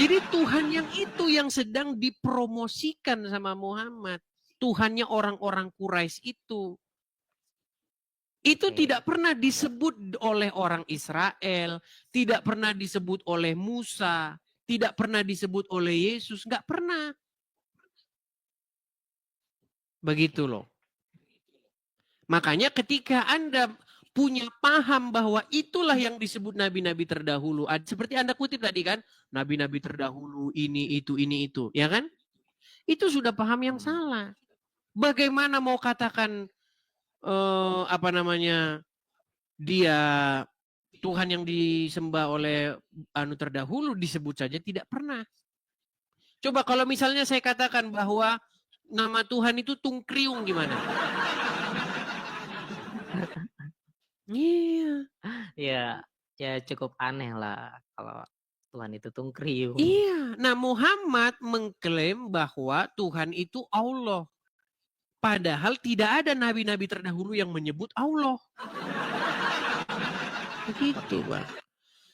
Jadi Tuhan yang itu yang sedang dipromosikan sama Muhammad. Tuhannya orang-orang Quraisy itu. Itu Oke. tidak pernah disebut oleh orang Israel, tidak pernah disebut oleh Musa, tidak pernah disebut oleh Yesus, nggak pernah. Begitu loh. Makanya ketika Anda punya paham bahwa itulah yang disebut nabi-nabi terdahulu. Seperti Anda kutip tadi kan, nabi-nabi terdahulu ini, itu. Ya kan? Itu sudah paham yang salah. Bagaimana mau katakan dia Tuhan yang disembah oleh terdahulu disebut saja tidak pernah. Coba kalau misalnya saya katakan bahwa nama Tuhan itu Tungkriung gimana? Iya. Ya cukup aneh lah kalau Tuhan itu Tungkriung. Iya. Nah, Muhammad mengklaim bahwa Tuhan itu Allah. Padahal tidak ada nabi-nabi terdahulu yang menyebut Allah. Begitu, Bang.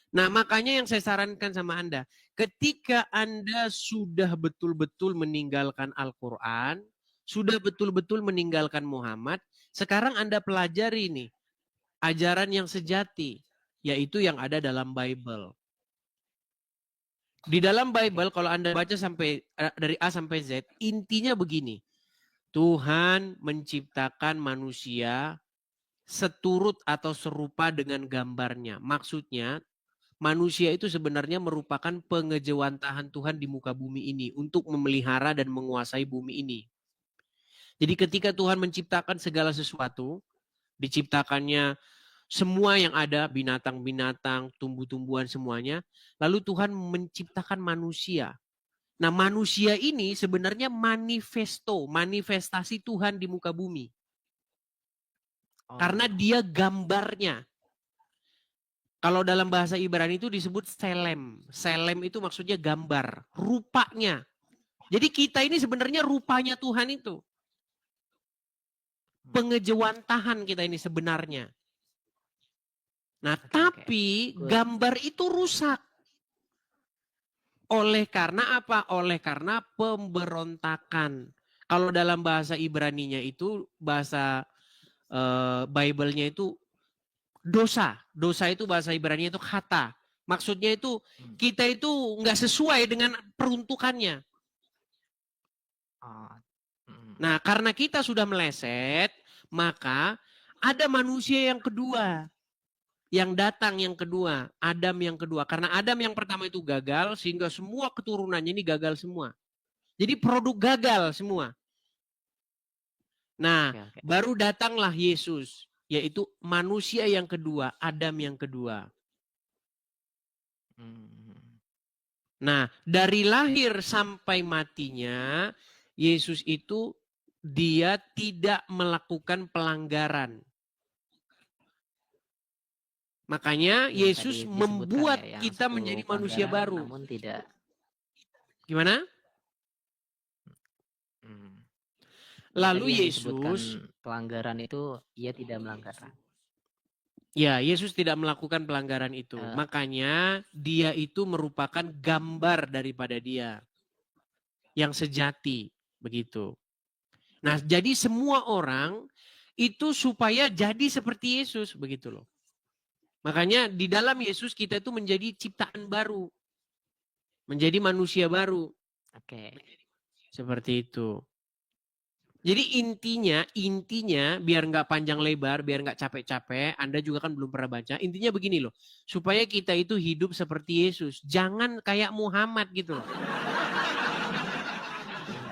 Nah, makanya yang saya sarankan sama Anda, ketika Anda sudah betul-betul meninggalkan Al-Quran, sudah betul-betul meninggalkan Muhammad, sekarang Anda pelajari nih, ajaran yang sejati, yaitu yang ada dalam Bible. Di dalam Bible, kalau Anda baca dari A sampai Z, intinya begini, Tuhan menciptakan manusia seturut atau serupa dengan gambarnya. Maksudnya, manusia itu sebenarnya merupakan pengejawantahan Tuhan di muka bumi ini untuk memelihara dan menguasai bumi ini. Jadi ketika Tuhan menciptakan segala sesuatu, diciptakannya semua yang ada, binatang-binatang, tumbuh-tumbuhan semuanya, lalu Tuhan menciptakan manusia. Nah, manusia ini sebenarnya manifestasi Tuhan di muka bumi. Karena dia gambarnya. Kalau dalam bahasa Ibrani itu disebut selem. Selem itu maksudnya gambar, rupanya. Jadi kita ini sebenarnya rupanya Tuhan itu. Pengejawantahan kita ini sebenarnya. Nah, tapi gambar itu rusak. Oleh karena apa? Oleh karena pemberontakan. Kalau dalam bahasa Ibraninya itu, bahasa Bible-nya itu dosa. Dosa itu bahasa Ibrani itu kata. Maksudnya itu kita itu nggak sesuai dengan peruntukannya. Nah, karena kita sudah meleset, maka ada manusia yang kedua. Yang datang yang kedua, Adam yang kedua. Karena Adam yang pertama itu gagal, sehingga semua keturunannya ini gagal semua. Jadi produk gagal semua. Nah, baru datanglah Yesus, yaitu manusia yang kedua, Adam yang kedua. Nah, dari lahir sampai matinya, Yesus itu dia tidak melakukan pelanggaran. Makanya Yesus membuat kita menjadi manusia baru. Namun tidak. Gimana? Lalu Yesus pelanggaran itu ia tidak melanggar. Ya, Yesus tidak melakukan pelanggaran itu. Makanya dia itu merupakan gambar daripada dia. Yang sejati, begitu. Nah, jadi semua orang itu supaya jadi seperti Yesus, begitu loh. Makanya di dalam Yesus kita itu menjadi ciptaan baru. Menjadi manusia baru. Seperti itu. Jadi intinya biar nggak panjang lebar, biar nggak capek-capek, Anda juga kan belum pernah baca. Intinya begini loh, supaya kita itu hidup seperti Yesus. Jangan kayak Muhammad gitu loh.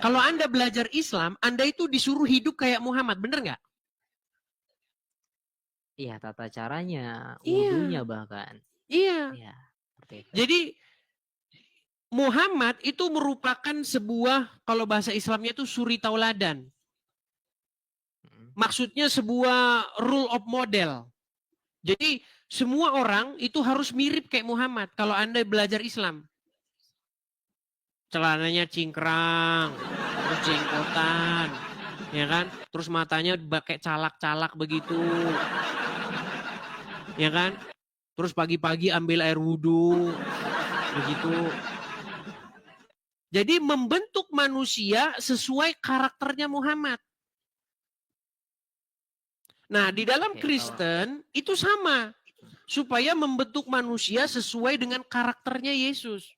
Kalau Anda belajar Islam, Anda itu disuruh hidup kayak Muhammad, bener nggak? Iya, tata caranya, wudunya bahkan. Iya. Ya, Jadi Muhammad itu merupakan sebuah, kalau bahasa Islamnya itu suri tauladan. Maksudnya sebuah rule of model. Jadi semua orang itu harus mirip kayak Muhammad kalau Anda belajar Islam. Celananya cingkrang, terus jenggotan, ya kan? Terus matanya pakai calak-calak begitu. Ya kan? Terus pagi-pagi ambil air wudhu, begitu. Jadi membentuk manusia sesuai karakternya Muhammad. Nah, di dalam Kristen itu sama. Supaya membentuk manusia sesuai dengan karakternya Yesus.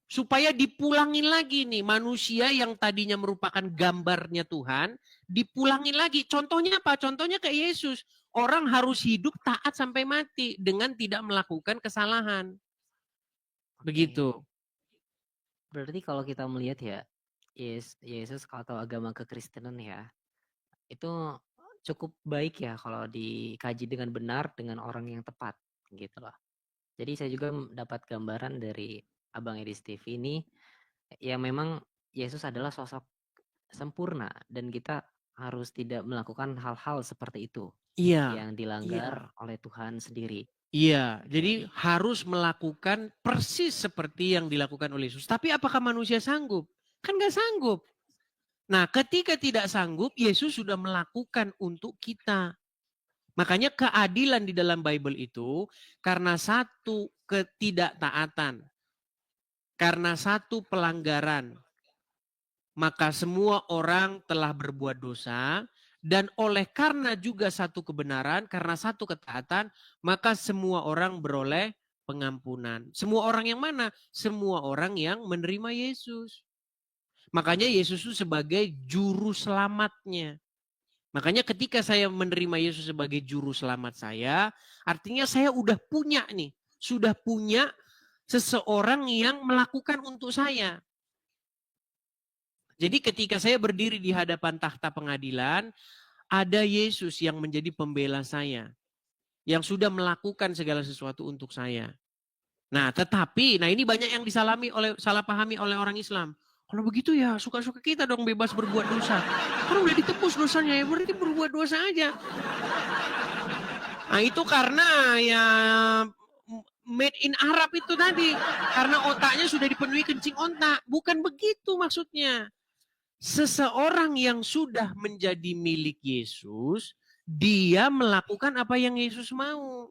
Supaya dipulangin lagi nih manusia yang tadinya merupakan gambarnya Tuhan, dipulangin lagi. Contohnya apa? Contohnya kayak Yesus. Orang harus hidup taat sampai mati dengan tidak melakukan kesalahan. Begitu. Berarti kalau kita melihat ya, Yesus atau agama kekristenan ya, itu cukup baik ya kalau dikaji dengan benar dengan orang yang tepat gitu loh. Jadi saya juga dapat gambaran dari Abang Edi Steve ini, ya memang Yesus adalah sosok sempurna dan kita harus tidak melakukan hal-hal seperti itu Iya. yang dilanggar oleh Tuhan sendiri. Iya, jadi harus melakukan persis seperti yang dilakukan oleh Yesus. Tapi apakah manusia sanggup? Kan gak sanggup. Nah, ketika tidak sanggup, Yesus sudah melakukan untuk kita. Makanya keadilan di dalam Bible itu karena satu ketidaktaatan, karena satu pelanggaran, maka semua orang telah berbuat dosa, dan oleh karena juga satu kebenaran, karena satu ketaatan, maka semua orang beroleh pengampunan. Semua orang yang mana? Semua orang yang menerima Yesus. Makanya Yesus itu sebagai juru selamatnya. Makanya ketika saya menerima Yesus sebagai juru selamat saya, artinya saya udah punya nih, sudah punya seseorang yang melakukan untuk saya. Jadi ketika saya berdiri di hadapan tahta pengadilan, ada Yesus yang menjadi pembela saya. Yang sudah melakukan segala sesuatu untuk saya. Nah tetapi, nah ini banyak yang salah pahami oleh orang Islam. Kalau begitu ya suka-suka kita dong bebas berbuat dosa. Kalau udah ditebus dosanya ya berarti berbuat dosa aja. Nah itu karena ya made in Arab itu tadi. Karena otaknya sudah dipenuhi kencing otak. Bukan begitu maksudnya. Seseorang yang sudah menjadi milik Yesus, dia melakukan apa yang Yesus mau.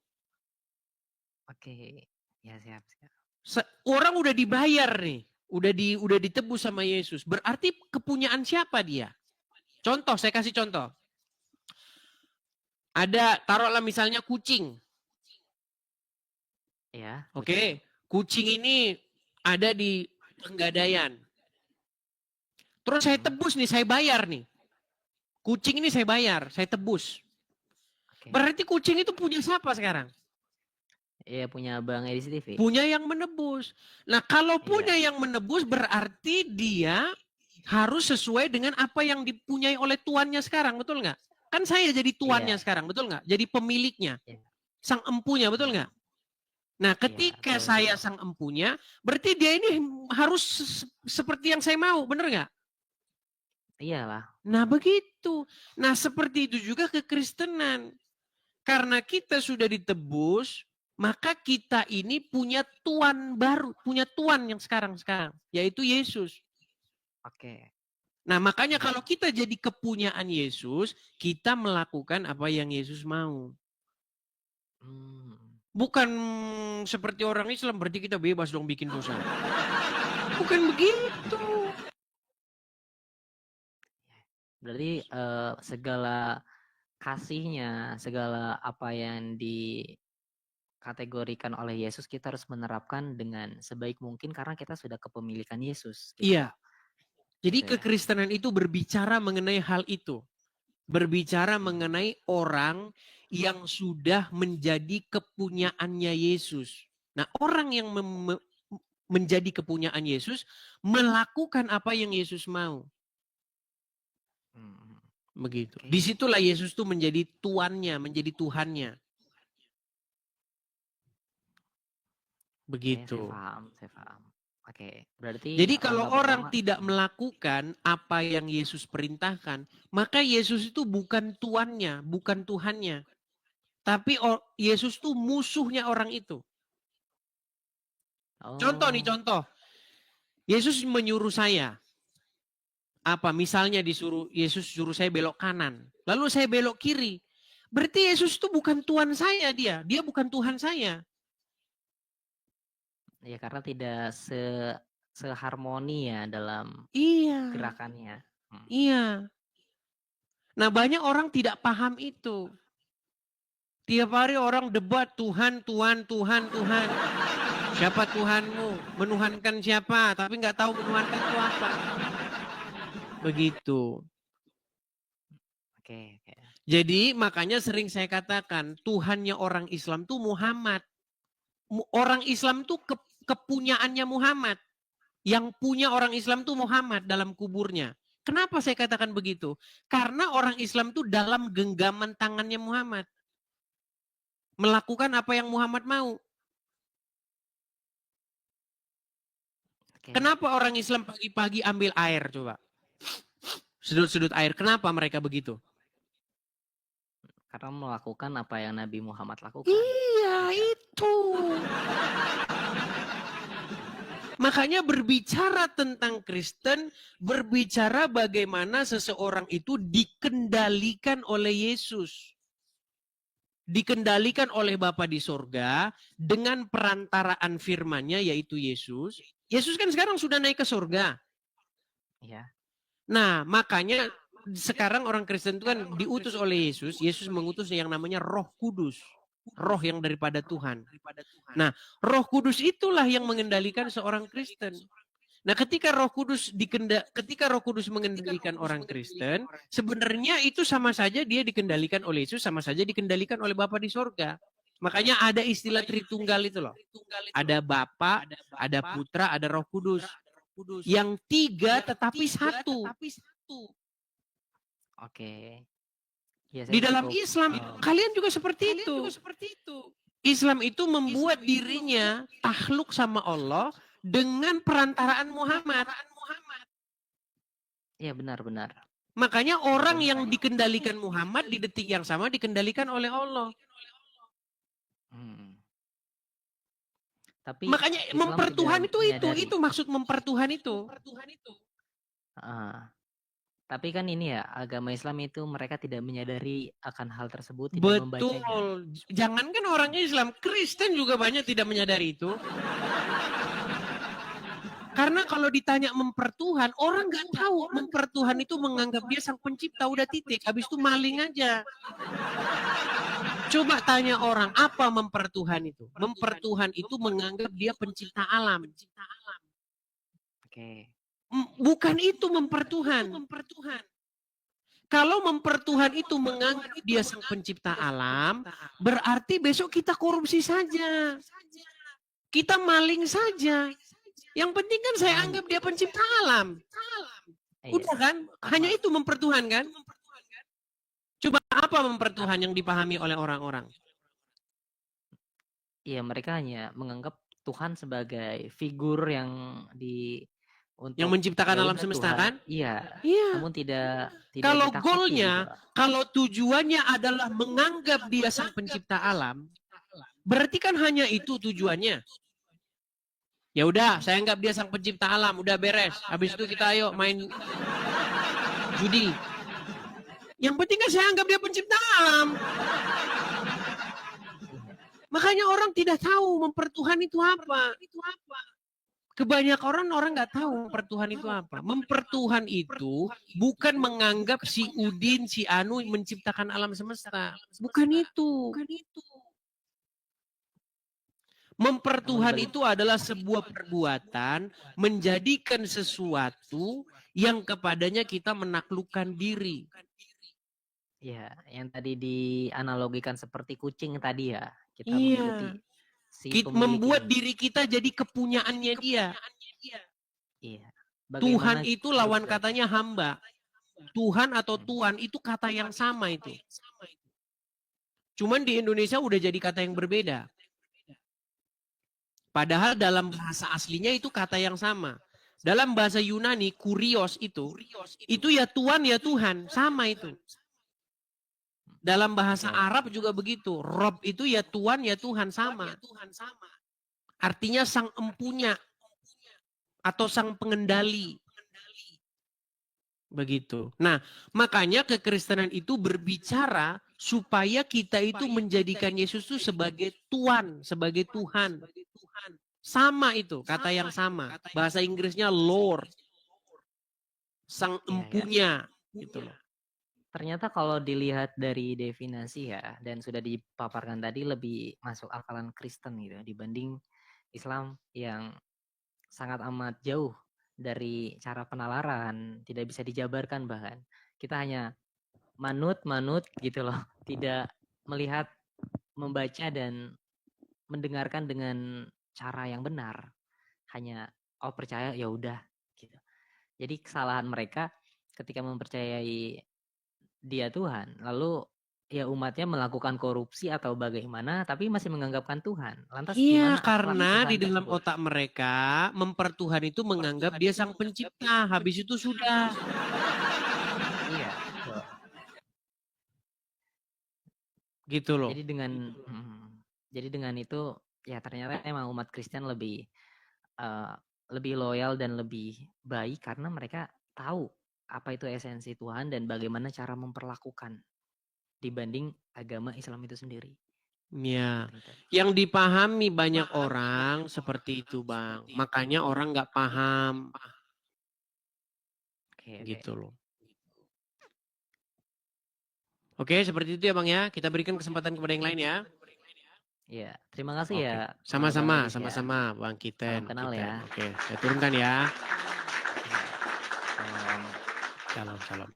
Oke, ya siap. Orang udah dibayar nih, udah ditebus sama Yesus. Berarti kepunyaan siapa dia? Contoh, saya kasih contoh. Ada, taruhlah misalnya kucing. Ya. Oke, kucing ini ada di Pegadaian. Terus saya tebus nih, saya bayar nih. Kucing ini saya bayar, saya tebus. Berarti kucing itu punya siapa sekarang? Iya, punya Bang Edi TV. Punya yang menebus. Nah, kalau punya yang menebus berarti dia harus sesuai dengan apa yang dipunyai oleh tuannya sekarang, betul nggak? Kan saya jadi tuannya sekarang, betul nggak? Jadi pemiliknya, sang empunya, betul nggak? Nah, ketika saya sang empunya, berarti dia ini harus seperti yang saya mau, bener nggak? Iyalah. Nah, begitu. Nah, seperti itu juga kekristenan. Karena kita sudah ditebus, maka kita ini punya tuan baru, punya tuan yang sekarang, yaitu Yesus. Oke. Nah, makanya kalau kita jadi kepunyaan Yesus, kita melakukan apa yang Yesus mau. Bukan seperti orang Islam, berarti kita bebas dong bikin dosa. Bukan begitu. Berarti segala kasihnya, segala apa yang dikategorikan oleh Yesus kita harus menerapkan dengan sebaik mungkin karena kita sudah kepemilikan Yesus. Gitu. Iya. Jadi kekristenan itu berbicara mengenai hal itu. Berbicara mengenai orang yang sudah menjadi kepunyaannya Yesus. Nah, orang yang menjadi kepunyaan Yesus melakukan apa yang Yesus mau. Begitu. Disitulah Yesus tuh menjadi tuannya, menjadi Tuhannya. Begitu. Saya paham. Oke, berarti Jadi kalau langkah orang pertama tidak melakukan apa yang Yesus perintahkan, maka Yesus itu bukan tuannya, bukan Tuhannya. Tapi Yesus itu musuhnya orang itu. Contoh nih, oh, contoh. Yesus menyuruh saya. Apa misalnya Yesus suruh saya belok kanan. Lalu saya belok kiri. Berarti Yesus itu bukan Tuhan saya dia. Dia bukan Tuhan saya. ya karena tidak seharmoni ya dalam Iya, gerakannya. iya. Nah banyak orang tidak paham itu. Tiap hari orang debat Tuhan, Tuhan, Tuhan, Tuhan. Siapa Tuhanmu? Menuhankan siapa? Tapi nggak tahu menuhankan itu apa. Begitu. Oke, oke. Jadi makanya sering saya katakan Tuhannya orang Islam tuh Muhammad. Orang Islam tuh kepunyaannya Muhammad. Yang punya orang Islam tuh Muhammad dalam kuburnya. Kenapa saya katakan begitu? Karena orang Islam tuh dalam genggaman tangannya Muhammad. Melakukan apa yang Muhammad mau. Oke. Kenapa orang Islam pagi-pagi ambil air coba? Sudut-sudut air. Kenapa mereka begitu? Karena melakukan apa yang Nabi Muhammad lakukan. Iya, itu. Makanya berbicara tentang Kristen, berbicara bagaimana seseorang itu dikendalikan oleh Yesus. Dikendalikan oleh Bapa di sorga dengan perantaraan firman-Nya yaitu Yesus. Yesus kan sekarang sudah naik ke sorga. Ya. Nah, makanya sekarang orang Kristen itu kan diutus oleh Yesus. Yesus mengutus yang namanya Roh Kudus. Roh yang daripada Tuhan. Nah, Roh Kudus itulah yang mengendalikan seorang Kristen. Nah, ketika Roh Kudus mengendalikan orang Kristen, sebenarnya itu sama saja dia dikendalikan oleh Yesus, sama saja dikendalikan oleh Bapa di sorga. Makanya ada istilah Tritunggal itu loh. Ada Bapa, ada Putra, ada Roh Kudus. Yang tiga tetapi satu. Oke. Ya, Di saya dalam cukup Islam, kalian juga seperti itu. Islam itu membuat dirinya takluk sama Allah dengan perantaraan Muhammad. Iya, benar-benar. Makanya orang yang dikendalikan Muhammad di detik yang sama dikendalikan oleh Allah. Tapi makanya Islam mempertuhan tidak itu maksud mempertuhan itu. Tapi kan ini ya, agama Islam itu mereka tidak menyadari akan hal tersebut, tidak membacanya. Betul. Jangankan orang Islam, Kristen juga banyak tidak menyadari itu. Karena kalau ditanya mempertuhan, orang nggak tahu mempertuhan itu menganggap dia sang pencipta, udah titik. Habis itu maling aja. Coba tanya orang, apa mempertuhan itu? Mempertuhan itu menganggap dia pencipta alam. Oke. Bukan itu mempertuhan. Kalau mempertuhan itu menganggap dia sang pencipta alam, berarti besok kita korupsi saja. Kita maling saja. Yang penting kan saya anggap dia pencipta alam. Udah kan? Hanya itu mempertuhan kan? Coba apa mempertuhan yang dipahami oleh orang-orang? Iya, mereka hanya menganggap Tuhan sebagai figur yang yang menciptakan alam semesta Tuhan, kan? Iya. Namun tidak kalau ditakuti goalnya, gitu. kalau tujuannya adalah menganggap dia sang pencipta alam, berarti kan hanya itu tujuannya. Ya udah, saya anggap dia sang pencipta alam, udah beres. Habis itu kita ayo main judi. Yang penting kan saya anggap dia pencipta alam. Makanya orang tidak tahu mempertuhan itu apa. Kebanyakan orang nggak tahu mempertuhan itu apa. Mempertuhan itu bukan menganggap si Udin, si Anu menciptakan alam semesta. Bukan itu. Mempertuhan itu adalah sebuah perbuatan menjadikan sesuatu yang kepadanya kita menaklukkan diri. Ya, yang tadi dianalogikan seperti kucing tadi ya. Kita mengikuti membuat diri kita jadi kepunyaannya dia. Iya. Tuhan itu lawan katanya hamba. Tuhan atau Tuhan itu kata yang sama itu. Cuman di Indonesia udah jadi kata yang berbeda. Padahal dalam bahasa aslinya itu kata yang sama. Dalam bahasa Yunani, kurios itu ya Tuhan ya Tuhan, sama itu. Dalam bahasa Oke. Arab juga begitu. Rob itu ya Tuhan ya Tuhan, sama. Artinya sang empunya atau sang pengendali. Begitu. Nah, makanya kekristenan itu berbicara supaya kita itu menjadikan Yesus itu sebagai Tuhan, sebagai Tuhan. Sama itu, kata yang sama. Bahasa Inggrisnya Lord. Sang Ya, ya. empunya. Gitu loh. Ternyata kalau dilihat dari definisi ya, dan sudah dipaparkan tadi lebih masuk akalan Kristen gitu dibanding Islam yang sangat amat jauh dari cara penalaran, tidak bisa dijabarkan bahkan. Kita hanya manut gitu loh, tidak melihat, membaca dan mendengarkan dengan cara yang benar. Hanya percaya ya udah gitu. Jadi kesalahan mereka ketika mempercayai dia Tuhan, lalu ya umatnya melakukan korupsi atau bagaimana tapi masih menganggapkan Tuhan. Lantas Iya, gimana akhlak karena di Tuhan dalam tersebut? otak mereka mempertuhan itu menganggap dia sang pencipta. Habis itu sudah. Iya, betul. Gitu loh. Jadi dengan itu ya ternyata emang umat Kristen lebih loyal dan lebih baik karena mereka tahu apa itu esensi Tuhan dan bagaimana cara memperlakukan dibanding agama Islam itu sendiri. Ya, Seperti itu. yang dipahami banyak orang seperti itu, Bang. Makanya orang nggak paham. Oke. Gitu loh. Oke, seperti itu ya Bang ya. Kita berikan kesempatan kepada yang lain ya. Ya, terima kasih ya Oke, Bang sama-sama, Edis ya. sama-sama Bang Salam Kiten. kenal ya. Oke, saya turunkan ya. Ya. Salam. Salam, salam.